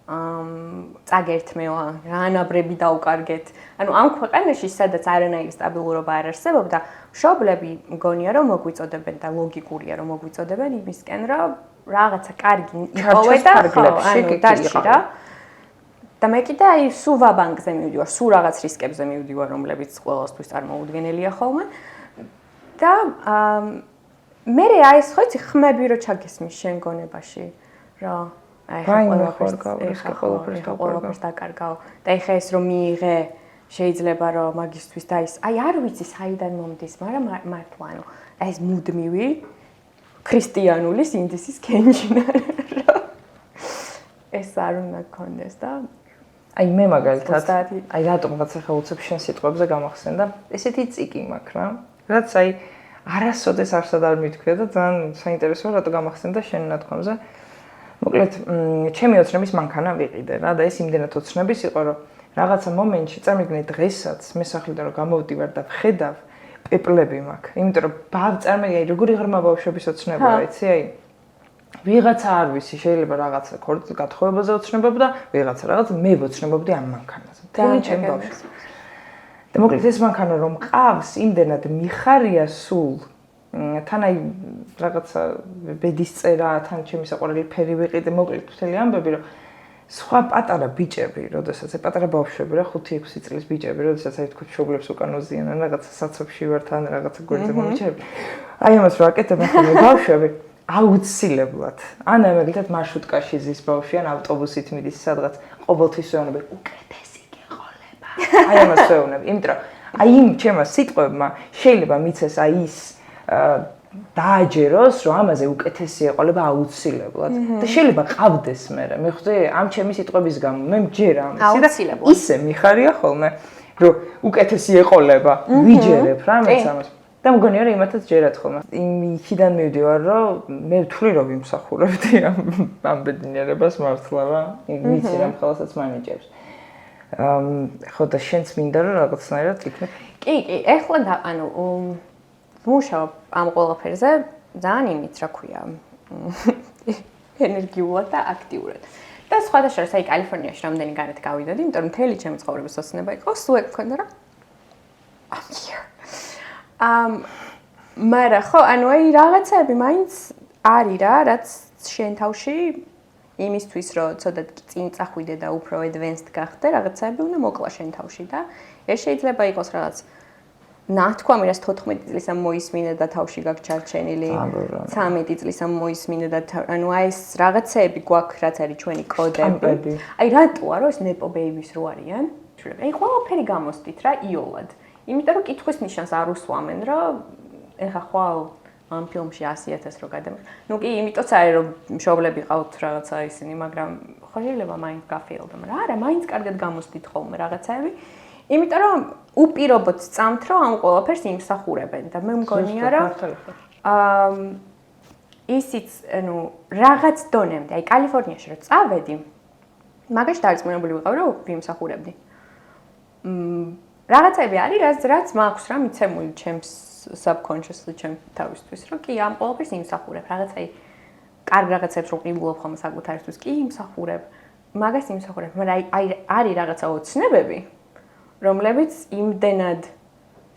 წაგერთმევა, რანაბრები დავკარგეთ. ანუ ამ ქვეყანაში სადაც არანაირი სტაბილურობა არ არსებობდა, მშობლები მგონია რომ მოგვიწოდებენ და ლოგიკურია რომ მოგვიწოდებენ იმისკენ, რომ რაღაცა კარგი იყოვე და ხო, ანუ დარჩი რა. და მე კიდე აი სულ ვაბანკზე მივდივარ, სულ რაღაც რისკებზე მივდივარ, რომლებიც ყველასთვის წარმოუდგენელია ხოლმე. და მე აი ეს ხო იცი ხმები რო ჩაგესმის შენ გონებაში, რა აი ყველაფერს დაკარგავ და ეხა ეს რომ მიიღე შეიძლება რომ მაგისტვის და ის აი არ ვიცი საიდან მომდის, მაგრამ მართლა ანუ ეს მუდმივი ქრისტიანული სინდისის კენჭნა ეს არ უნდა გქონდეს და აი მე მაგალითად აი რატომღაც ახლა უცებ შენ სიტყვებზე გამახსენდა ესეთი ციკი მაქვს რა რაც აი არასოდეს არსად არ მithქვია და ძალიან საინტერესოა რატო გამახსენდა შენ ნათქვამზე მოკლედ ჩემი ოცნების მანქანა ვიყიდე რა და ეს იმდენად ოცნების იყო რომ რაღაცა მომენტში წარმიგნე დღესაც მე სახლიდან რომ გამოვდივარ და ვხედავ პეპლები მაქვს იმიტომ რომ წარმიგე როგორი ღრმა ბავშვების ოცნებაა იცი აი ვიღაცა არ ვიცი შეიძლება რაღაცა გათხოვებაზე ოცნებობ და ვიღაცა რაღაც მე ვოცნებობდი ამ მანქანაზე მთელი ჩემი ბავშვი და მოკლედ ეს მანქანა რომ ყავს იმდენად მიხარია სულ თან აი რაღაცა ბედის წერა თან ჩემი საყვარელი ფერი ვიყიდე მოკლედ მთელი ამბები რომ სხვა პატარა ბიჭები როდესაც აი პატარა ბავშვები რა 5-6 წლის ბიჭები როდესაც აი თქო მშობლებს უკან უზიანან რაღაცა საცობში ვარ თან რაღაცა გვერდზე მომიჩები აი ამას რა აკეთებ ახლა ბავშვები აუცილებლად ან ამერიკად მარშრუტკაში ზის ბავშვი ან ავტობუსით მიდის სადღაც ყოველთვის ვეუბნები უკეთესი გეყოლება აი ამას ვეუბნები იმიტომ რომ აი იმ ჩემო სიტყვებმა შეიძლება მიცეს აი ის დააჯეროს რომ ამაზე უკეთესი ეყოლება აუცილებლად და შეიძლება ყავდეს მე ხვდი ამ ჩემი სიტყვების გამო მე მჯერა ამას და ისე მიხარია ხოლმე რომ უკეთესი ეყოლება ვიჯერებ რა მეც ამას და მგონია რომ იმათაც ჯერათ ხოლმე იქიდან მივდივარ რომ მე ვთვლი რომ ვიმსახურებდი ამ ბედნიერებას მართლა რა ვიცი რა მხოლოდაც მანიჭებს ხო და შენც მინდა რომ რაღაცნაირად იქნებ კი ეხლა ანუ მუშაობ ამ ყველაფერზე ძალიან იმით რა ქვია ენერგიულად და აქტიურად და სხვადასხვა აი კალიფორნიაში რამდენი გარეთ გავიდოდი იმიტომ რომ მთელი ჩემი ცხოვრების ოცნება იყო სულ ეგ მქონდა რომ მაგრამ ხო ანუ აი რაღაცები მაინც არის რა რაც შენ თავში იმისთვის რომ ცოტა წინ წახვიდე და უფრო advanced გახდე რაღაცები უნდა მოკლა შენ თავში და ეს შეიძლება იყოს რაღაც ნათქვამი რაც 14 წლის ამ მოისმინე და თავში გაქვს ჩარჩენილი 13 წლის ამ მოისმინე და ანუ აი ეს რაღაცები გვაქვს რაც არის ჩვენი კოდები აი რატოა რომ ეს nepo babies რო არიან აი ყველაფერი გამოსდით რა იოლად იმიტომ რომ კითხვის ნიშანს არ უსვამენ რომ ეხა ხვალ ამ ფილმში 100,000 რო გადამიღ. ნუ კი იმიტოც არის რომ მშობლები ყავთ რაღაცა ისინი, მაგრამ ხო შეიძლება მაინც გაფეილდა, მაგრამ არა, მაინც კარგად გამოსდით ხოლმე რაღაცები. იმიტომ რომ უპირობოდ წამთ რომ ამ ყველაფერს იმსახურებენ და მე მგონია რომ ისიც ანუ რაღაც დონემდე, აი კალიფორნიაში რო წავედი, მაგაში დარწმუნებული ვიყავ რომ ვიმსახურებდი. რაღაცები არის რაც მაქვს რა მიცემული ჩემს subconsciously ჩემ თავისთვის რომ კი ამ ყველაფერს იმსახურებ რაღაცაი კარგ რაღაცებს რო ყიდულობ ხოლმე საკუთარისთვის კი იმსახურებ მაგას იმსახურებ, მაგრამ არის რაღაცა ოცნებები, რომლებიც იმდენად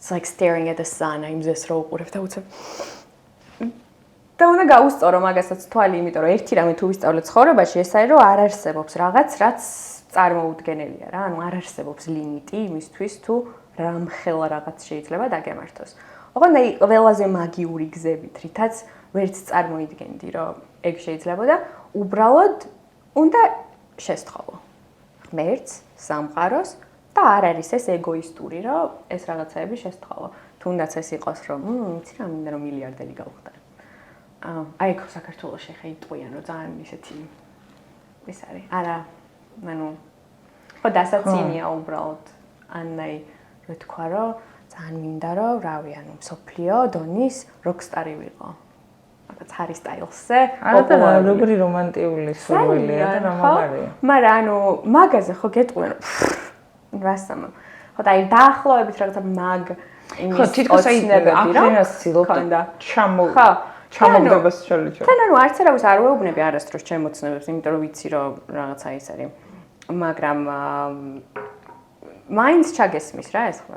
it's like staring at the sun, იმზეს რო უყურებ და უცებ. და უნდა გაუსწორო მაგასაც თვალი, იმიტომ რომ ერთი რამე თუ ვისწავლე ცხოვრებაში, ეს არის რომ არ არსებობს რაღაც, რაც წარმოუდგენელია რა, ანუ არ არსებობს ლიმიტი იმისთვის თუ რამხელა რაღაც შეიძლება დაგემართოს. ოღონდ აი ყველაზე მაგიური გზებით, რითაც ვერც წარმოიდგენდი, რომ ეგ შეიძლება და უბრალოდ უნდა შესთხოვო. ღმერთს, სამყაროს და არ არის ეს ეგოისტური, რომ ეს რაღაცაები შესთხოვო. თუნდაც ეს იყოს, რომ იცი რა, მინდა რომ მილიარდერი გავხდარ. აი ხო საქართველოში ხე იტყვიან, რომ ძალიან ისეთი ეს არის. არა, ანუ ხო დასაცინია უბრალოდ. ანაი რო თქვა, რომ ძალიან მინდა რომ, რავი, ანუ მსოფლიო დონის როკსტარი ვიყო. რაღაც ჰარი სტაილსზე. არა და როგორი რომანტიული სურვილია და რა მაგარია. მაგრამ ანუ მაგაზე ხო გეტყვიან. რასამა. ხო და აი დაახლოებით რაღაცა მაგ იმის ხო თითქოს აი აფრენას ცდილობ ჩამოგდებას შეიძლება. თან ანუ არც არავის არ ვეუბნები არასდროს ჩემ მოცნებებს, იმიტომ რომ ვიცი რომ რაღაცა ის არის. მაგრამ მაინც ჩაგესმის რა ეს ხო.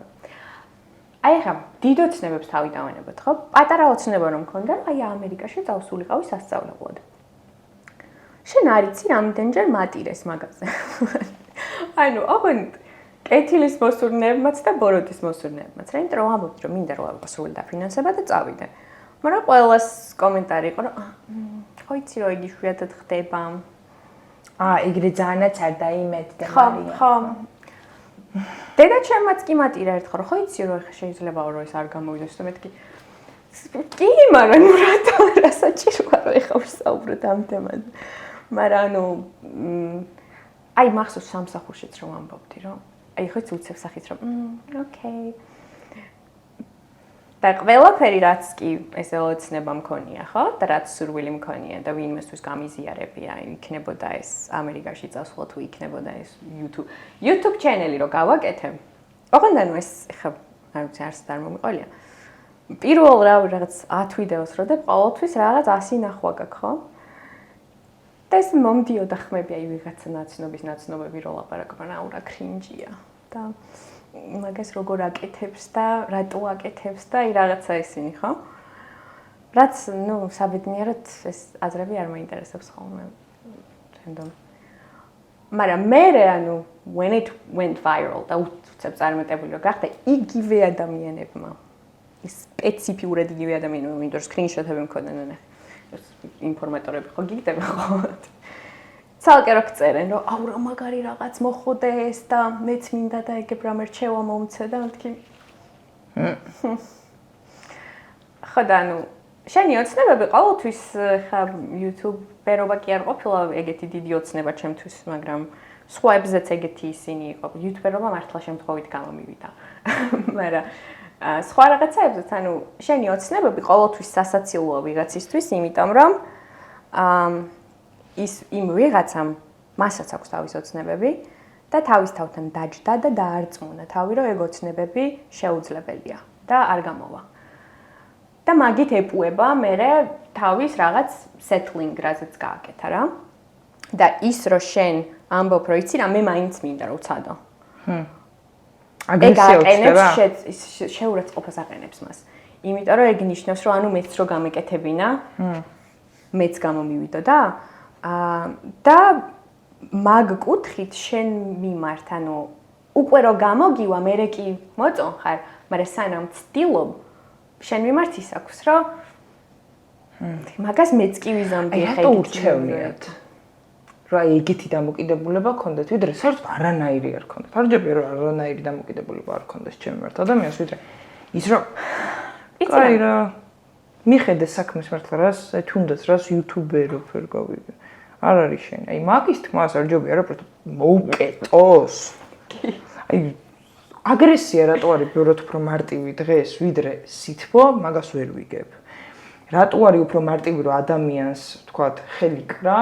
აი ხა დიდ ოცნებებს თავი დავენებოთ, ხო? პატარა ოცნება რომ მქონდა, აი ამერიკაში წავსულიყავი სასწავლებლად. შენ არ იცი რამდენჯერ მატირეს მაგაზე. ანუ ოღონდ კეთილის მოსურნეებმაც და ბოროტის მოსურნეებმაც, რა, იმიტომ რომ ამბობთ რომ მინდა რომ სრული დაფინანსება და წავიდე. მაგრამ ყველას კომენტარი იყო რომ ხო იცი რომ იგი შვიათად ხდება. იგრე ძალიანაც არ დაიმეთდა მარია. ხო. დედა ჩემმაც კი მატირა ერთხელ რომ ხო იცი რომ ხა შეიძლება რომ ეს არ გამოვიდეს და მეთქი კი მაგრამ ნუ რა საჭიროა რომ ეხა ვსაუბროთ ამ თემაზე. მაგრამ ანუ აი მახსოვს სამსახურშიც რომ ამბობდი რომ აი ხო უცებ სახით რომ ოკეი და ყველაფერი რაც კი ესე ოცნება მქონია ხო და რაც სურვილი მქონია და ვინმესთვის გამიზიარებია იქნებოდა ეს ამერიკაში წასვლა თუ იქნებოდა ეს YouTube ჩანელი რო გავაკეთე ოღონდ ანუ ეს ხა არ ვიცი არც არ მომიყოლია პირველ რაღაც 10 ვიდეოს რო და ყოველთვის რაღაც 100 ნახვა გაქვს ხო და ეს მომდიოდა ხმები აი ვიღაცა ნაცნობები რო ლაპარაკობენ აუ რა კრინჯია და მაგას როგორ აკეთებს და რატო აკეთებს და აი რაღაცა ისინი ხო? რაც ნუ საბედნიეროდ ეს აზრები არ მაინტერესებს ხოლმე თუნდაც. მაგრამ მე ანუ when it went viral და უცებ წარმატებული რო გახდა იგივე ადამიანებმა ის სპეციფიურად იგივე ადამიანებმა იმიტომ რომ სკრინშოტები მქონდნენ ნახე ინფორმატორები ხო გიგდება ხო? ცალკე რო წერენ რომ აუ რა მაგარი რაღაც მოხდეს და მეც მინდა და ეგ რამე რჩევა მომცე და მეთქი ხო და ნუ შენი ოცნებები ყოველთვის ხა YouTube-ერობა კი არ ყოფილა ეგეთი დიდი ოცნება ჩემთვის მაგრამ სხვაებზეც ეგეთი ისინი იყო YouTube-ერობა მართლა შემთხვევით გამომივიდა მაგრამ სხვა რაღაცებზეც ანუ შენი ოცნებები ყოველთვის სასაცილოა ვიღაცისთვის იმიტომ რომ ის იმ ვიღაცამ მასაც აქვს თავის ოცნებები და თავის თავთან დაჯდა და დაარწმუნა თავი რომ ეგ ოცნებები შეუძლებელია და არ გამოვა. და მაგით ეპუება მე თავის რაღაც settling რაზეც გააკეთა რა. და ის რომ შენ ამბობ რომ იცი რა მე მაინც მინდა რომ ვცადო. აგრესია უწდება? შეურაცხყოფას აყენებს მას. იმიტომ რომ ეგ ნიშნავს რომ ანუ მეც რო გამეკეთებინა მეც გამომივიდო და და მაგ კუთხით შენ მიმართ, ანუ უკვე რო გამოგივა, მე კი მოწონ ხარ, მაგრამ სანამ ვცდილობ, შენ მიმართ ის აქვს, რომ მაგას მეც კი ვიზამდი ხა. რატო ურჩევნიათ? რა ეგეთი დამოკიდებულება გქონდეთ, ვიდრე საერთოდ არანაირი არ გქონდეთ. არჯერია რომ არანაირი დამოკიდებულება არ გქონდეს ჩემ მიმართ ადამიანს, ვიდრე ის რომ აი რა მიხედე საქმეს მართლა რას, თუნდაც რას YouTuber-ო ვერ გავიგე. არ არის შენ. აი მაგის თქმას არ ჯობია რა პროტო მოუკეტოს. აი აგრესია რატო არის ბევრად უფრო მარტივი დღეს ვიდრე სითბო, მაგას ვერ ვიგებ. რატო არის უფრო მარტივი რომ ადამიანს თქვათ ხელი კრა,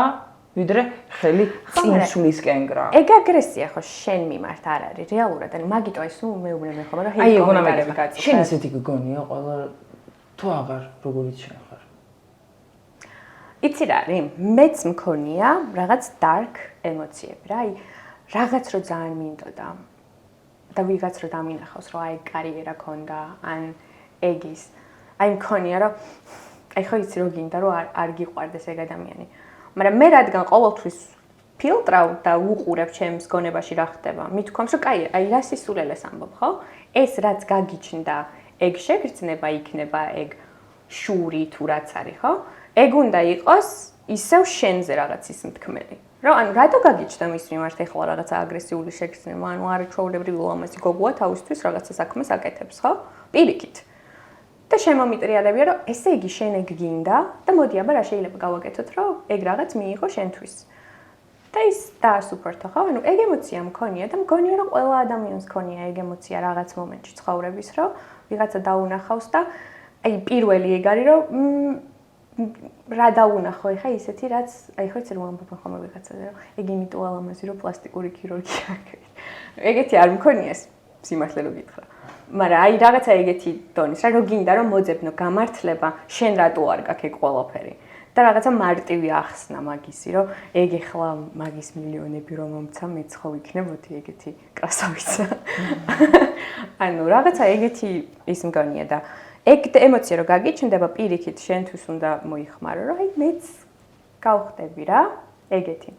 ვიდრე ხელი წინსვლისკენ კრა. ეგ აგრესია ხო შენ მიმართ არ არის რეალურად. ანუ მაგიტო ეს ნუ მეუბნები ხომ რომ ჰეიტ კომენტარები გაწუხე. შენ ესეთი გგონია ყველა თუ აღარ როგორიც შენ ხარ. იცი რა არის? მეც მქონია რაღაც dark ემოციები რა. რაღაც რო ძალიან მინდოდა და ვიღაც რო დამინახავს რომ აი კარიერა ქონდა ან ეგის. მქონია რომ ხო იცი რო გინდა რომ არ გიყვარდეს ეგ ადამიანი. მაგრამ მე რადგან ყოველთვის ფილტრავ და უყურებ ჩემს გონებაში რა ხდება. მithქვამს რომ კაი, აი რა სისულელეს ამბობ, ხო? ეს რაც გაგიჩნდა, ეგ შეგრძნება, იქნება ეგ შური თუ რაც არის, ხო? ეგ უნდა იყოს ისევ შენზე რაღაც ის მთქმელი. რომ ანუ რატო გაგიჩნდა მის მიმართ ეხლა რაღაცა აგრესიული შეგრძნება, ანუ არაჩვეულებრივი ლამაზი გოგოა თავისთვის რაღაცა საქმეს აკეთებს, ხო? პირიქით. და შემომიტრიალებია რომ ესე იგი შენ ეგ გინდა და მოდი აბა რა შეიძლება გავაკეთოთ რომ ეგ რაღაც მიიღო შენთვის. და ის დაასუფორთო, ხო? ანუ ეგ ემოცია მქონია და მგონია რომ ყველა ადამიანს მქონია ეგ ემოცია რაღაც მომენტში ცხოვრების, რომ ვიღაცა დაუნახავს და აი პირველი ეგ არის რომ რა დაუნახო ეხა ისეთი რაც აი ხო იცი რომ ამბობენ ხოლმე ვიღაცაზე რომ ეგ იმიტომ ალამაზი რომ პლასტიკური ქირურგია აქვს. ეგეთი არ მქონია სიმართლე რო გითხრა. მაგრამ აი რაღაცა ეგეთი დონის რა რომ გინდა რომ მოძებნო გამართლება შენ რატო არ გაქვს ეგ ყველაფერი. და რაღაცა მარტივი ახსნა მაგისი რომ ეგ ეხლა მაგის მილიონები რომ მომცა მეც ხო ვიქნებოდი ეგეთი კრასავიცა. ანუ რაღაცა ეგეთი ის მგონია და ეგ ემოცია რომ გაგიჩნდება პირიქით შენთვის უნდა მოიხმარო რომ აი მეც გავხდები რა ეგეთი.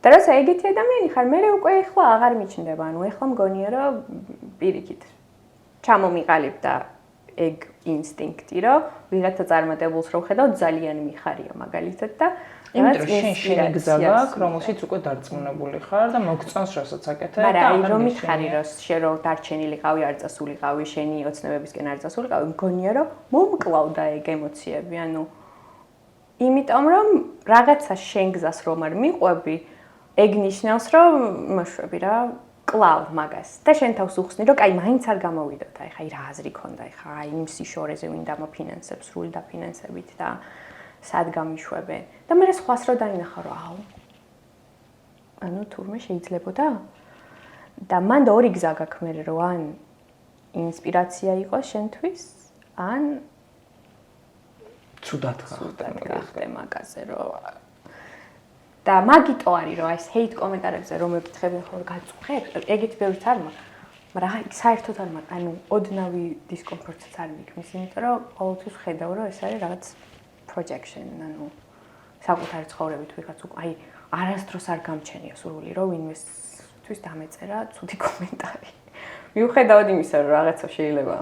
და როცა ეგეთი ადამიანი ხარ მე უკვე ეხლა აღარ მიჩნდება ანუ ეხლა მგონია რომ პირიქით ჩამომიყალიბ და ეგ ინსტინქტი რომ ვიღაცა წარმატებულს რო ხედავ ძალიან მიხარია მაგალითად და იმიტომ რომ შენ შეგზა გაქვს რომელშიც უკვე დარწმუნებული ხარ და მოგწონს რასაც აკეთებ და მაგრამ აი რომ მითხარი რომ შენ რო დარჩენილიყავი არ წასულიყავი შენი ოცნებებისკენ არ წასულიყავი მგონია რომ მომკლავდა ეგ ემოციები ანუ იმიტომ რომ რაღაცა შენ გზას რომ არ მიყვები ეგ ნიშნავს რომ მოშვები რა კლავ მაგას და შენ თავს უხსნი რომ კაი მაინც არ გამოვიდოთ აი ხა რა აზრი ქონდა აი ხა აი იმ სიშორეზე ვინ დამოფინანსებს სრული დაფინანსებით და სად გამიშვებენ და მე სხვას რო დაინახა რომ აუ ანუ თურმე შეიძლებოდა და მან ორი გზა გაქვს მე რომ ან ინსპირაცია იყოს შენთვის ან ცუდად ხახტე მაგაზე რომ და მაგიტო არის რომ ეს ჰეით კომენტარებზე რომ მეკითხებიან ხოლმე გაწუხებ ეგეთ ბევრიც არ მაქვს მაგრამ აი საერთოდ არ მაქვს ანუ ოდნავი დისკომფორტიც არ მიქმნის იმიტომ რომ ყოველთვის ხედავ რომ ეს არის რაღაც projection ანუ საკუთარი ცხოვრებით ვიღაც უკვე აი არასდროს არ გამჩენია სურვილი რომ ვინმესთვის დამეწერა ცუდი კომენტარი მიუხედავად იმისა რომ რაღაცა შეიძლება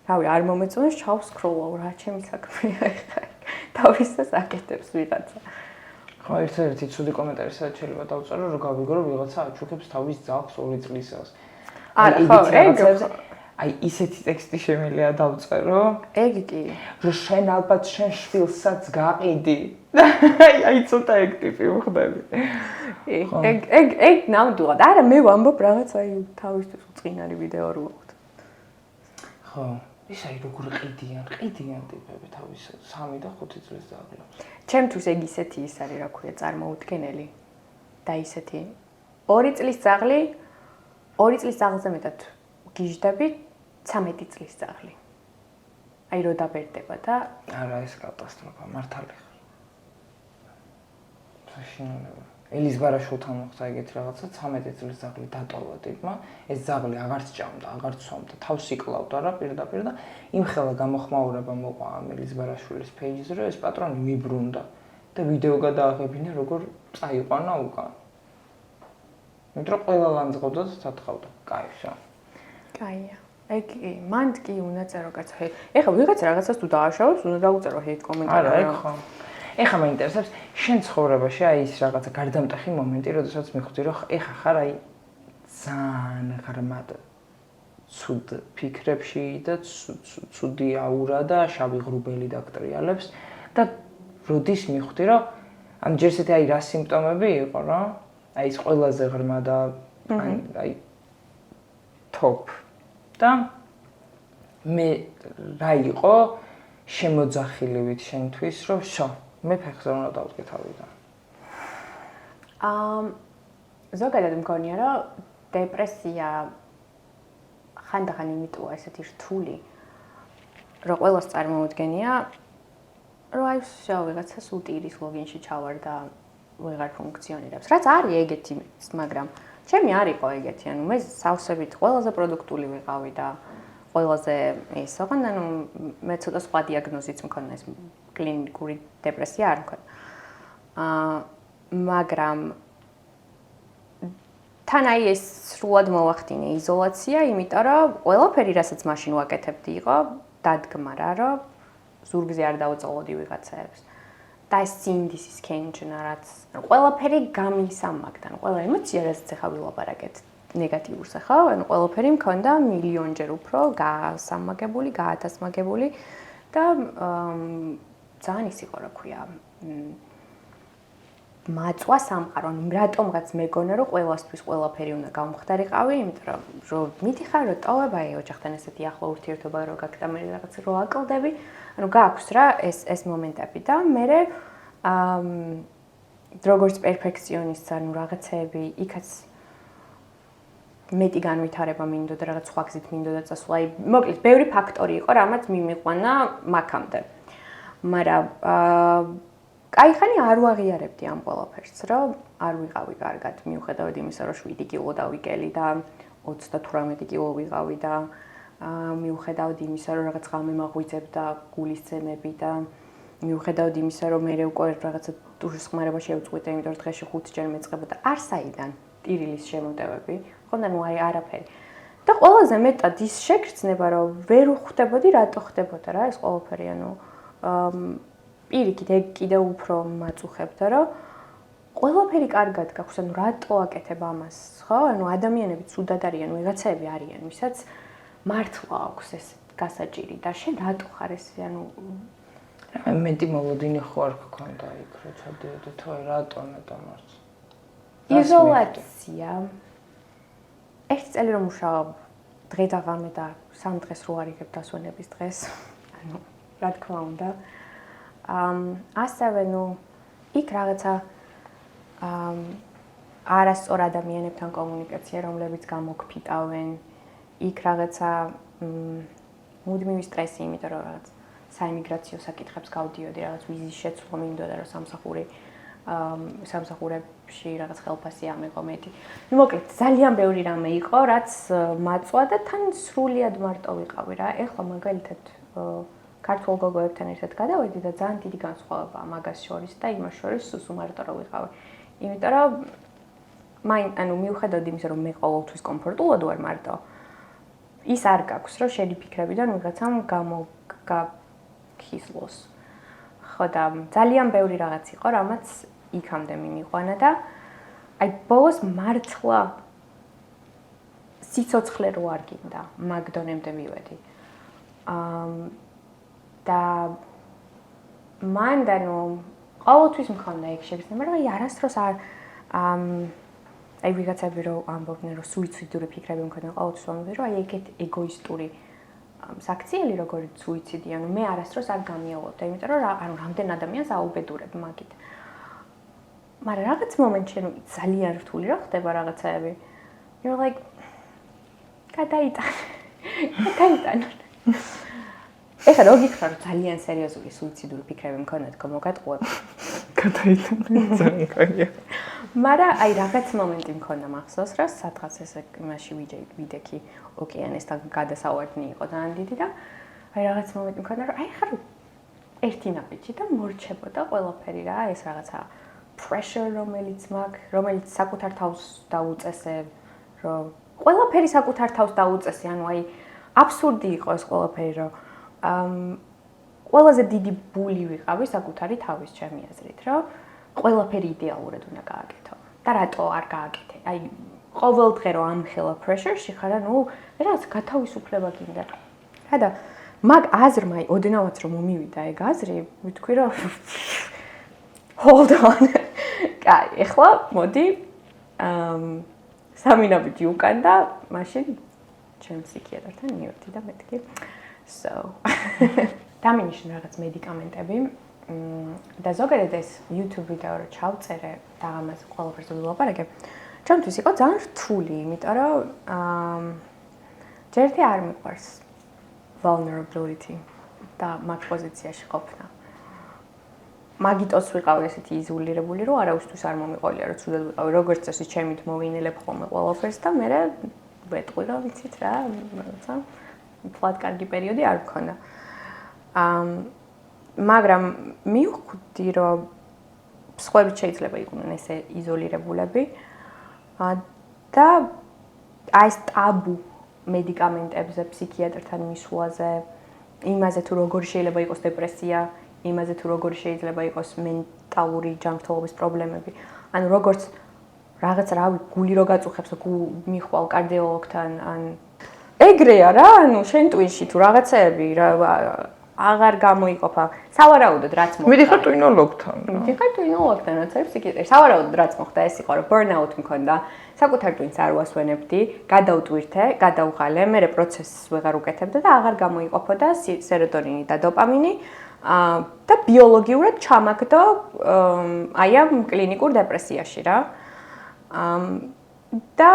რავი არ მომეწონს ჩავსკროლავ რა ჩემი საქმეა ეხლა თავისას აკეთებს ვიღაცა ხო ერთ-ერთი ცუდი კომენტარი სადაც შეიძლება დავწერო რომ გავიგო რომ ვიღაცა აჩუქებს თავის ძაღლს 2 წლისას არა ხო ეგ აი ისეთი ტექსტი შემიძლია დავწერო ეგ კი რომ შენ ალბათ შენ შვილსაც გაყიდი აი ცოტა ეგ ტიპი ვხდები ეგ ნამდვილად არა მე ვამბობ რაღაც აი თავისთვის უწყინარი ვიდეო რო ვაყოთ ხო ის აი როგორ ყიდიან ტიპები თავის 3 და 5 წლის ძაღლებს ჩემთვის ეგ ისეთი ის არის რა ქვია წარმოუდგენელი და ისეთი 2 წლის ძაღლი 2 წლის ძაღლზე მეტად გიჟდები 13 წლის ძაღლი აი რო დაბერდება და არა ეს კატასტროფა მართალი ხარ შინონება ელის ბარაშულთან მოხდა ეგეთი რაღაცა 13 წლის ძაღლი დატოვა ტიპმა ეს ძაღლი აღარც ჭამდა აღარც სვამდა თავს იკლავდა რა პირდაპირ და იმხელა გამოხმაურება მოყვა ამ ელის ბარაშულის პეიჯზე რომ ეს პატრონი მიბრუნდა და ვიდეო გადააღებინა როგორ წაიყვანა უკან იმიტომ რომ ყველა ლანძღავდა და თათხავდა კაი შა კაია ეგ მან კი უნდა წერო კაცო ეხლა ვიღაც რაღაცას თუ დააშავებს უნდა დაუწერო ჰეით კომენტარი არა ეგ ხო ეხლა მაინტერესებს შენ ცხოვრებაში აი ის რაღაცა გარდამტეხი მომენტი როდესაც მიხვდი რომ ეხლა ხარ აი ძალიან ღრმად ცუდ ფიქრებში და ცუდი აურა და შავი ღრუბელი დაგტრიალებს და როდის მიხვდი რომ ან ჯერ ისეთი აი რა სიმპტომები იყო რა აი ეს ყველაზე ღრმა და აი top და მე რა იყო შემოძახილივით შენთვის რომ შო მე ფეხზე უნდა დავდგე თავიდან ზოგადად მგონია რომ დეპრესია ხანდახან იმიტოა ესეთი რთული რომ ყველას წარმოუდგენია რომ აი შევ ვიღაცა სულ ტირის ლოგინში ჩავარ და ვეღარ ფუნქციონირებს. რაც არის ეგეთი, მაგრამ ჩემი არ იყო ეგეთი. ანუ მე სავსებით ყველაზე პროდუქტული ვიყავი და ყველაზე ის, ოღონდ ანუ მე ცოტა სხვა დიაგნოზიც მქონდა, ეს კლინიკური დეპრესია არ მქონდა. მაგრამ თან აი ეს სრულად მოვახდინე იზოლაცია, იმიტომ რომ ყველაფერი, რასაც მაშინ ვაკეთებდი, იყო დადგმა რა, რომ ზურგზე არ დავწოლოდი ვიღაცებს. და ეს სინდისის კენჭნა, რაც ყველაფერი გამისა მაგდან, ყველა ემოცია, რასაც ახლა ვილაპარაკეთ, ნეგატიურს ახლა, ანუ ყველაფერი მქონდა მილიონჯერ უფრო გასამაგებული, გაათასმაგებული და ძალიან ის იყო, რა ქვია, მაწვა სამყარო, რატომღაც მეგონა რომ ყველასთვის ყველაფერი უნდა გამხდარიყავი, იმიტომ რომ მიდიხარ რომ ტოვებ აი ოჯახთან ესეთი ახლო ურთიერთობა რო გაქვს და მე რაღაც რო აკლდები, ანუ გაქვს რა ეს მომენტები და მე როგორც პერფექციონისტს ანუ რაღაცეები იქაც მეტი განვითარება მინდოდა რაღაც სხვა გზით მინდოდა წასვლა, აი მოკლედ ბევრი ფაქტორი იყო, რამაც მიმიყვანა მაქამდე. მაგრამ აი ხანი არ ვაღიარებდი ამ ყველაფერს, რომ არ ვიყავი კარგად, მიუხედავად იმისა, რომ 7 კილო დავიკელი და 38 კილო ვიყავი და მიუხედავად იმისა, რომ რაღაც ღამე მაღვიძებ და გულის ძემები და მიუხედავად იმისა, რომ მე უკვე რაღაცა დუშის ხმარება შევწყვიტე, იმიტომ რომ დღეში 5 ჯერ მეწყებოდა არსაიდან ტირილის შემოტევები, ხონდა ნუ აი არაფერი. და ყველაზე მეტად ის შეგრძნება, რომ ვერ ვხვდებოდი, რატო ხდებოდა რა ეს ყველაფერი, ანუ პირიქით ეგ კიდევ უფრო მაწუხებდა, რომ ყველაფერი კარგად გაქვს, ანუ რატო აკეთებ ამას, ხო? ანუ ადამიანები ცუდად არიან, ვიღაცები არიან, ვისაც მართლა აქვს ეს გასაჭირი და შენ რატო ხარ ეს, ანუ მეტი მოლოდინი ხო არ გქონდა იქ, რომ ჩადიოდი თუ აი რატო მეტამართ. იზოლაცია. ერთი წელი რომ მუშაობ დღე და ღამე და 3 დღეს რო არიგებ დასვენების დღეს, ანუ რა თქმა უნდა ასევე ნუ იქ რაღაცა არასწორ ადამიანებთან კომუნიკაცია, რომლებიც გამოგფიტავენ, იქ რაღაცა მუდმივი სტრესი, იმიტომ რომ რაღაც საიმიგრაციო საკითხებს გავდიოდი, რაღაც ვიზის შეცვლა მინდოდა, რომ სამსახურებში რაღაც ხელფასი ამეყო მეტი. ნუ მოკლედ ძალიან ბევრი რამე იყო, რაც მაწვა და თან სრულიად მარტო ვიყავი რა. ეხლა მაგალითად ქართულ გოგოებთან ერთად გადავედი და ძალიან დიდი განსხვავებაა მაგას შორის და იმას შორის სულ მარტო რო ვიყავი. იმიტომ რომ ანუ მიუხედავად იმისა, რომ მე ყოველთვის კომფორტულად ვარ მარტო, ის არ გაქვს, რომ შენი ფიქრებიდან ვიღაცამ გამოგხიზლოს. ხო და ძალიან ბევრი რაღაც იყო, რამაც იქამდე მიმიყვანა და აი ბოლოს მართლა სიცოცხლე რო არ გინდა, მაგ დონემდე მივედი. და მანდ ანუ ყოველთვის მქონდა ეგ შეგრძნება, რომ აი არასდროს არ აი ვიღაცები რო ამბობდნენ, რომ სუიციდური ფიქრები მქონდა, ყოველთვის ვამბობდი, რომ აი ეგეთ ეგოისტური საქციელი როგორც სუიციდი, ანუ მე არასდროს არ გამიავალდა, იმიტომ რომ ანუ რამდენ ადამიანს აუბედურებ მაგით. მაგრამ რაღაც მომენტში ანუ ძალიან რთული რა ხდება რაღაცეები. You're like გადაიტან. ეხლა რო გითხრა რომ ძალიან სერიოზული სუიციდური ფიქრები მქონდა თქო მოგატყუებ. გადაიტან ძალიან კაია. მაგრამ აი რაღაც მომენტი მქონდა მახსოვს რა სადღაც ესე იმაში ვიდექი ოკეანესთან გადასავარდნი იყო ძალიან დიდი და აი რაღაც მომენტი მქონდა რომ აი ხარ ერთი ნაბიჯი და მორჩებოდა ყველაფერი რა ეს რაღაცა pressure რომელიც საკუთარ თავს დაუწესებ რომ ყველაფერი საკუთარ თავს დაუწესე ანუ აი აბსურდი იყო ეს ყველაფერი რომ ყველაზე დიდი ბული ვიყავი საკუთარი თავის ჩემი აზრით რომ ყველაფერი იდეალურად უნდა გააკეთო და რატო არ გააკეთე აი ყოველ დღე რომ ამხელა pressure-ში ხარ ანუ რაღაც გათავისუფლება გინდა რა და მაგ აზრმა ოდნავაც რომ მომივიდა ეგ აზრი ვთქვი რომ hold on კაი ეხლა მოდი სამინაბიჯი უკან და მაშინ ჩემ ფსიქიატრთან მივედი და მეთქი so დამინიშნე რაღაც მედიკამენტები და ზოგადად ეს YouTube ვიდეო რო ჩავწერე და ამას ყველაფერს ვილაპარაკე ჩემთვის იყო ძალიან რთული იმიტომ რომ ჯერთი არ მიყვარს vulnerability და მაგ პოზიციაში ყოფნა მაგიტოს ვიყავი ესეთი იზოლირებული, რომ არავისთვის არ მომიყოლია, რომ ცუდად ვიყავი. როგორც წესი, ჩემით მოვინელებ ხოლმე ყველაფერს და მე ვეტყვი, რომ ვიცით რა, რაღაცა ფლატ კარგი პერიოდი არ მქონდა. მაგრამ მივხვდი, რომ სხვაებიც შეიძლება იყვნენ ესე იზოლირებულები და აი ეს ტაბუ მედიკამენტებზე, ფსიქიატრთან მისვლაზე, იმაზე თუ როგორ შეიძლება იყოს დეპრესია, იმაზე თუ როგორ შეიძლება იყოს მენტალური ჯანმრთელობის პრობლემები. ანუ როგორც რაღაც რავი, გული რო გაწუხებს, მიხვალ კარდიოლოგთან, ან ეგრეა რა, ანუ შენ ტვინში თუ რაღაცეები აღარ გამოიყოფა. სავარაუდოდ რაც მოხდა. მიდიხარ ტვინოლოგთან. მიდიხარ ტვინოლოგთან, რაც არის ფსიქიატრი. სავარაუდოდ რაც მოხდა ეს იყო, რომ burnout მქონდა. საკუთარ ტვინს არ უასვენებდი, გადავტვირთე, გადავღალე, მე პროცესს ვეღარ უკეთებდა და აღარ გამოიყოფოდა სეროტონინი და დოპამინი. და ბიოლოგიურად ჩამაგდო აი ამ კლინიკურ დეპრესიაში რა. და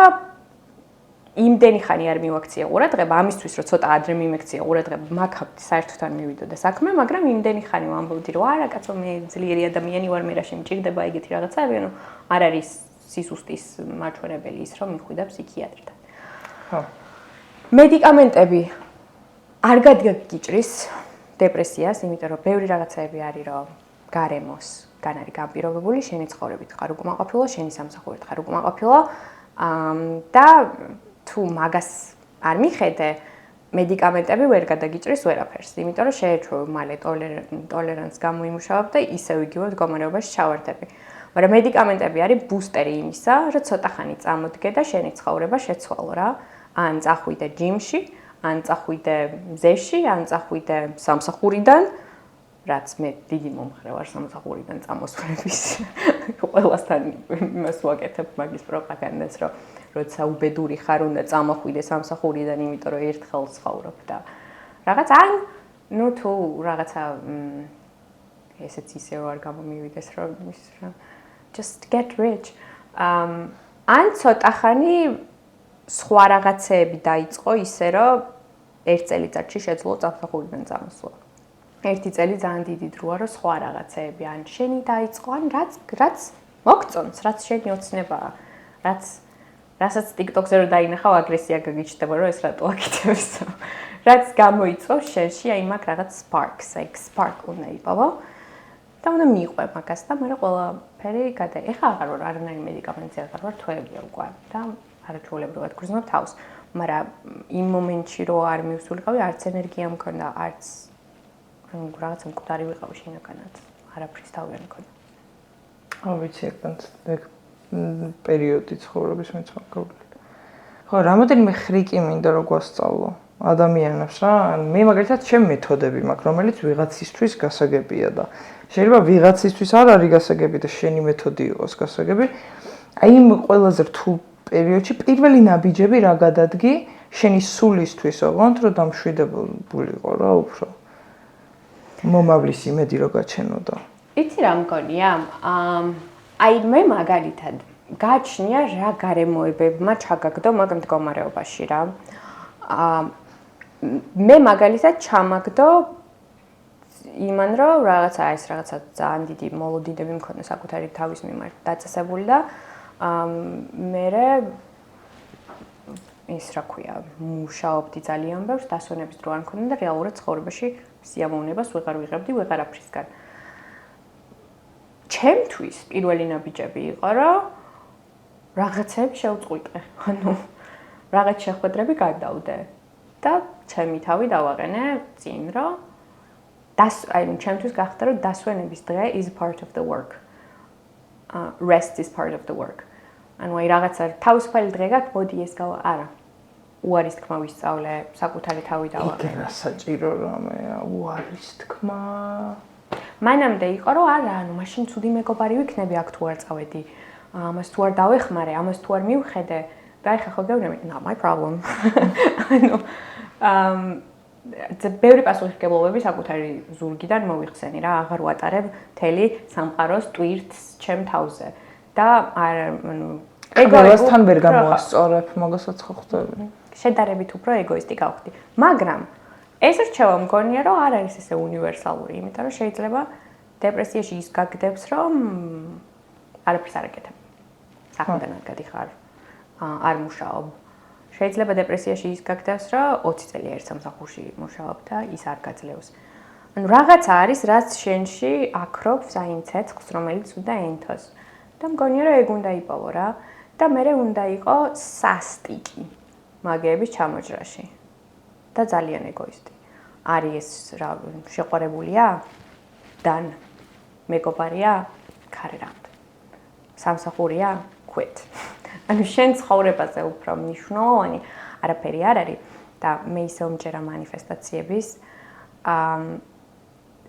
იმდენი ხანი არ მივაქცია ყურადღება, ამისთვის რომ ცოტა ადრე მიმექცია ყურადღება, მაგავთ საერთოდ არ მივიდოდა საქმე, მაგრამ იმდენი ხანი ვამბობდი, რომ არა კაცო, მე ძლიერი ადამიანი ვარ, მე რაში მჭირდება ეგეთი რაღაცები, ანუ არ არის სისუსტის მაჩვენებელი ის, რომ მიხვიდა ფსიქიატრთან. ხო. მედიკამენტები არ გაგიჭრის დეპრესიას, იმიტომ რომ ბევრი რაღაცები არის, რომ გარემოსგან არის განპირობებული, შენი ცხოვრებით ხარ უკმაყოფილო, შენი სამსახურით ხარ უკმაყოფილო, და თუ მაგას არ მიხედე, მედიკამენტები ვერ გადაგიჭრის ვერაფერს, იმიტომ რომ შეეჩვევ მალე ტოლერანს გამოიმუშავებ და ისევ იგივე მდგომარეობაში ჩავარდები. მაგრამ მედიკამენტები არის ბუსტერი იმისა, რომ ცოტა ხანი წამოდგე და შენი ცხოვრება შეცვალო რა. ან წახვიდე ჯიმში, ან წახვიდე მზეში, ან წახვიდე სამსახურიდან, რაც მე დიდი მომხრე ვარ სამსახურიდან წამოსვლების. ყველასთან იმას ვაკეთებ მაგის პროპაგანდას, რომ როცა უბედური ხარ, უნდა წამოხვიდე სამსახურიდან, იმიტომ რომ ერთხელ ცხოვრობ და რაღაც ან ნუ თუ რაღაცა ესეც ისე არ გამომივიდეს, რომ just get rich. ან ცოტა ხანი სხვა რაღაცეები დაიწყო ისე, რომ ერთ წელიწადში შეძლო სამსახურიდან წამოსვლა. ერთი წელი ძალიან დიდი დროა, რომ სხვა რაღაცეები ან შენი დაიწყო, ან რაც მოგწონს, რაც შენი ოცნებაა, რასაც TikTok-ზე რომ დაინახავ, აგრესია გაგიჩნდება, რომ ეს რატო აკეთებს. რაც გამოიწვევს შენში, აი მაგ რაღაც sparks, like spark უნდა იპოვო. და უნდა მიყვე მაგას და მე ყველაფერი ეხლა აღარ ვარ არანაირი მედიკამენტზე აღარ ვარ თვეებია უკვე და არაჩვეულებრივად გრძნობ თავს, მაგრამ იმ მომენტში რო არ მივსულიყავი, არც ენერგია მქონდა, არც რაღაცა მკვდარი ვიყავი შინაგანად, არაფრის თავი არ მქონდა. ვიცი, ეგ პერიოდი ცხოვრების მეც მაგალითად. ხო, რამოდენიმე ხრიკი მინდა რომ გვასწავლო ადამიანებს რა, მე მაგალითად ჩემი მეთოდები მაქვს, რომელიც ვიღაცისთვის გასაგებია და შეიძლება ვიღაცისთვის არ არის გასაგები და შენი მეთოდი იყოს გასაგები. აი იმ ყველაზე რთულ პერიოდში პირველი ნაბიჯები რა გადადგი შენი სულისთვის, ოღონდ რომ დამშვიდებულიყო რა უფრო. მომავლის იმედი რო გაჩენოდა. იცი რა მგონია? აი მე მაგალითად გაჩნია რა გარემოებებმა ჩაგაგდო მაგ მდგომარეობაში რა. მე მაგალითად ჩამაგდო იმან რომ რაღაცა ძალიან დიდი მოლოდინები მქონდა საკუთარი თავის მიმართ დაწესებული და მე ის რა ქვია, მუშაობდი ძალიან ბევრს, დასვენების დრო არ მქონდა და რეალურად ცხოვრებაში სიამოვნებას ვეღარ ვიღებდი ვეღარაფრისგან. ჩემთვის პირველი ნაბიჯები იყო, რომ რაღაცები შევწყვიტე, ანუ რაღაც შეხვედრები გადავდე და ჩემი თავი დავაყენე წინ, რომ ჩემთვის გახდა, რომ დასვენების დღე is part of the work. Rest is part of the work. ანუ აი რაღაცა თავისუფალი დღე გაქვს, მოდი ეს არა. უარის თქმა ვისწავლე, საკუთარი თავი დავაყენე. ეგ რა საჭირო რამეა, უარის თქმა. მანამდე იყო, რომ არა, ანუ მაშინ ცუდი მეგობარი ვიქნები აქ თუ არ წავედი. ამას თუ არ დავეხმარე, ამას თუ არ მივხედე და ეხა ხო გეუბნები, not my problem. ანუ ბევრი პასუხისმგებლობები საკუთარი ზურგიდან მოვიხსენი რა, აღარ ვატარებ მთელი სამყაროს ტვირთს ჩემ თავზე. და ანუ ეგოისთან ვერ გამოასწორებ, მაგასაც ხო ხვდები. შედარებით უფრო ეგოისტი გავხდი. მაგრამ ეს რჩევა მგონია, რომ არ არის ესე უნივერსალური, იმიტომ რომ შეიძლება დეპრესიაში ის გაგდებს, რომ არაფერს არ აკეთებ. საქმედან არ გადიხარ, არ მუშაობ. შეიძლება დეპრესიაში ის გაგდებს, რომ 20 წელი ერთ სამსახურში მუშაობ და ის არ გაძლევს. ანუ რაღაცა არის, რაც შენში აქრობს აი ცეცხლს, რომელიც უნდა ენთოს. და მგონია, რომ ეგ უნდა იპოვო რა და მე უნდა იყო სასტიკი მაგების ჩამოჭრაში. და ძალიან ეგოისტი. არის ეს რა შეყვარებულია? დან მეგობარია? ქარერად. სამსახურია? quit. ანუ შენ ცხოვრებაზე უფრო მნიშვნელოვანი არაფერი არ არის და მე ისე მომჯერა მანიფესტაციების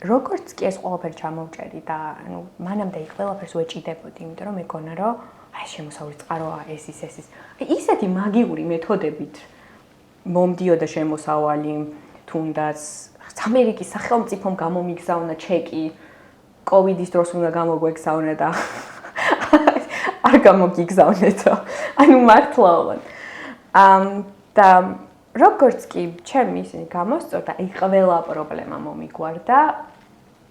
როგორც კი ეს ყველაფერი ჩამოვჭერი და ანუ მანამდე იქ ყველაფერს ვეჭიდებოდი, იმიტომ რომ მეგონა რომ აი შემოსავლის წყაროა ეს ის. აი ისეთი მაგიური მეთოდებით მომდიოდა შემოსავალი, თუნდაც ამერიკის სახელმწიფომ გამომიგზავნა ჩეკი, კოვიდის დროს უნდა გამოგვეგზავნა და არ გამოგიგზავნეთო. ანუ მართლაობად. და როგორც კი ჩემი ისინი გამოსწორდა, აი ყველა პრობლემა მომიგვარდა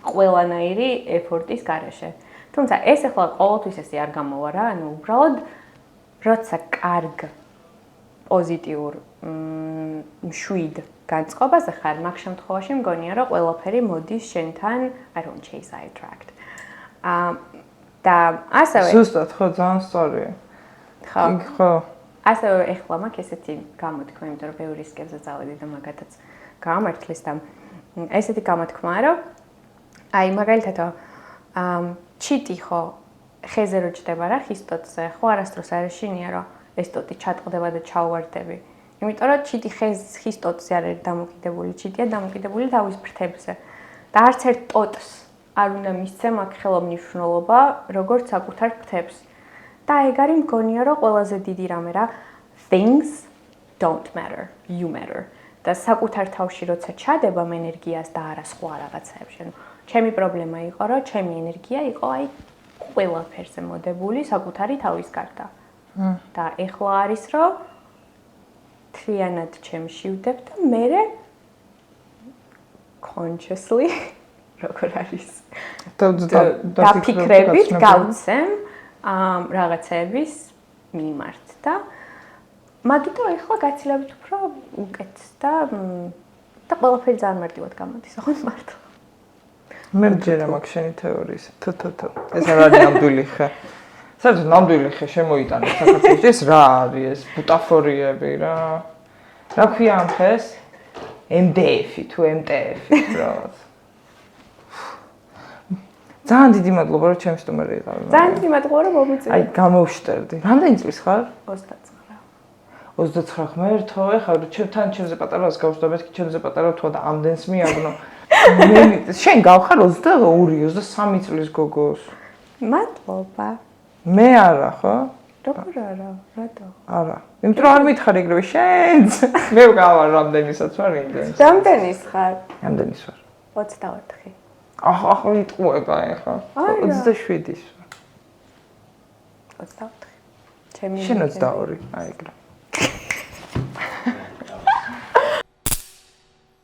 ყველანაირი ეფორტის გარეშე. თუმცა ეს ახლა ყოველთვის ესე არ გამოვა რა, ანუ უბრალოდ როცა კარგ პოზიტიურ მშვიდ განწყობაზე ხარ, მაგ შემთხვევაში მგონია რომ ყველაფერი მოდის შენთან, I don't chase, I attract. და ასევე ზუსტად ხო ძალიან სწორია. ხო. ასევე ეხლა მაქვს ესეთი გამოთქმა, იმიტომ რომ ბევრი რისკებზე წავედი და მაგათაც გამართლის და ესეთი გამოთქმა, რომ აი მაგალითად ჩიტი ხო ხეზე რო ჩდება რა ხისტოტზე, ხო არასდროს არ ეშინია რომ ეს ტოტი ჩატყდება და ჩაუვარდები. იმიტომ რომ ჩიტი ხისტოტზე არ არის დამოკიდებული, ჩიტია დამოკიდებული თავის ფრთებზე. და არც ერთ ტოტს არ უნდა მისცე მაგ ხელმძღვანელობა, როგორც საკუთარ ფრთებს. და ეგ არის მგონია რომ ყველაზე დიდი რამე რა things don't matter, you matter. და საკუთარ თავში როცა ჩადებამ ენერგიას და არა სხვა რაღაცებში. ანუ ჩემი პრობლემა იყო რომ ჩემი ენერგია იყო აი ყველაფერზე მოდებული საკუთარი თავის გარდა. და ეხლა არის რომ თლიანად ჩემშივდებ და მე consciously როგორ არის დაფიქრებით გავცემ რაღაცების მიმართ და მაგიტომ ეხლა გაცილებით უფრო უკეთ და ყველაფერი ძალიან მარტივად გამოდის, ხო მართლა. მე მჯერა მაქვს შენი თეორიის. თუ. ეს არ არის ნამდვილი ხე. საერთოდ ნამდვილი ხე შემოიტანე საქართველოში. ეს რა არის ეს ბუტაფორიები რა. რა ქვია ამ ხეს? MDF თუ MTF უბრალოდ. ძალიან დიდი მადლობა რომ ჩემს სტუმარი იყავი. ძალიან დიდი მადლობა რომ მომიწევი. აი გამოვშტერდი. რამდენი წლის ხარ? 29. 29 ღმერთო, ეხლა თან ჩემზე პატარას გავშვა, მეთქი ჩემზე პატარა თუ და ამდენს მიაგნო. შენ გავხარ 22, 23 წლის გოგოს. მადლობა. მე არა, ხო? როგორ არა? რატო? არა. იმიტომ რომ არ მითხარ ეგრევე შენც. მე გავარ რამდენისაც ვარ იმდენს. რამდენის ხარ? რამდენის ვარ? 24. ახლა იტყუება ეხლა. 27-ის ვარ. 24. ჩემი შენ 22, აი ეგრე.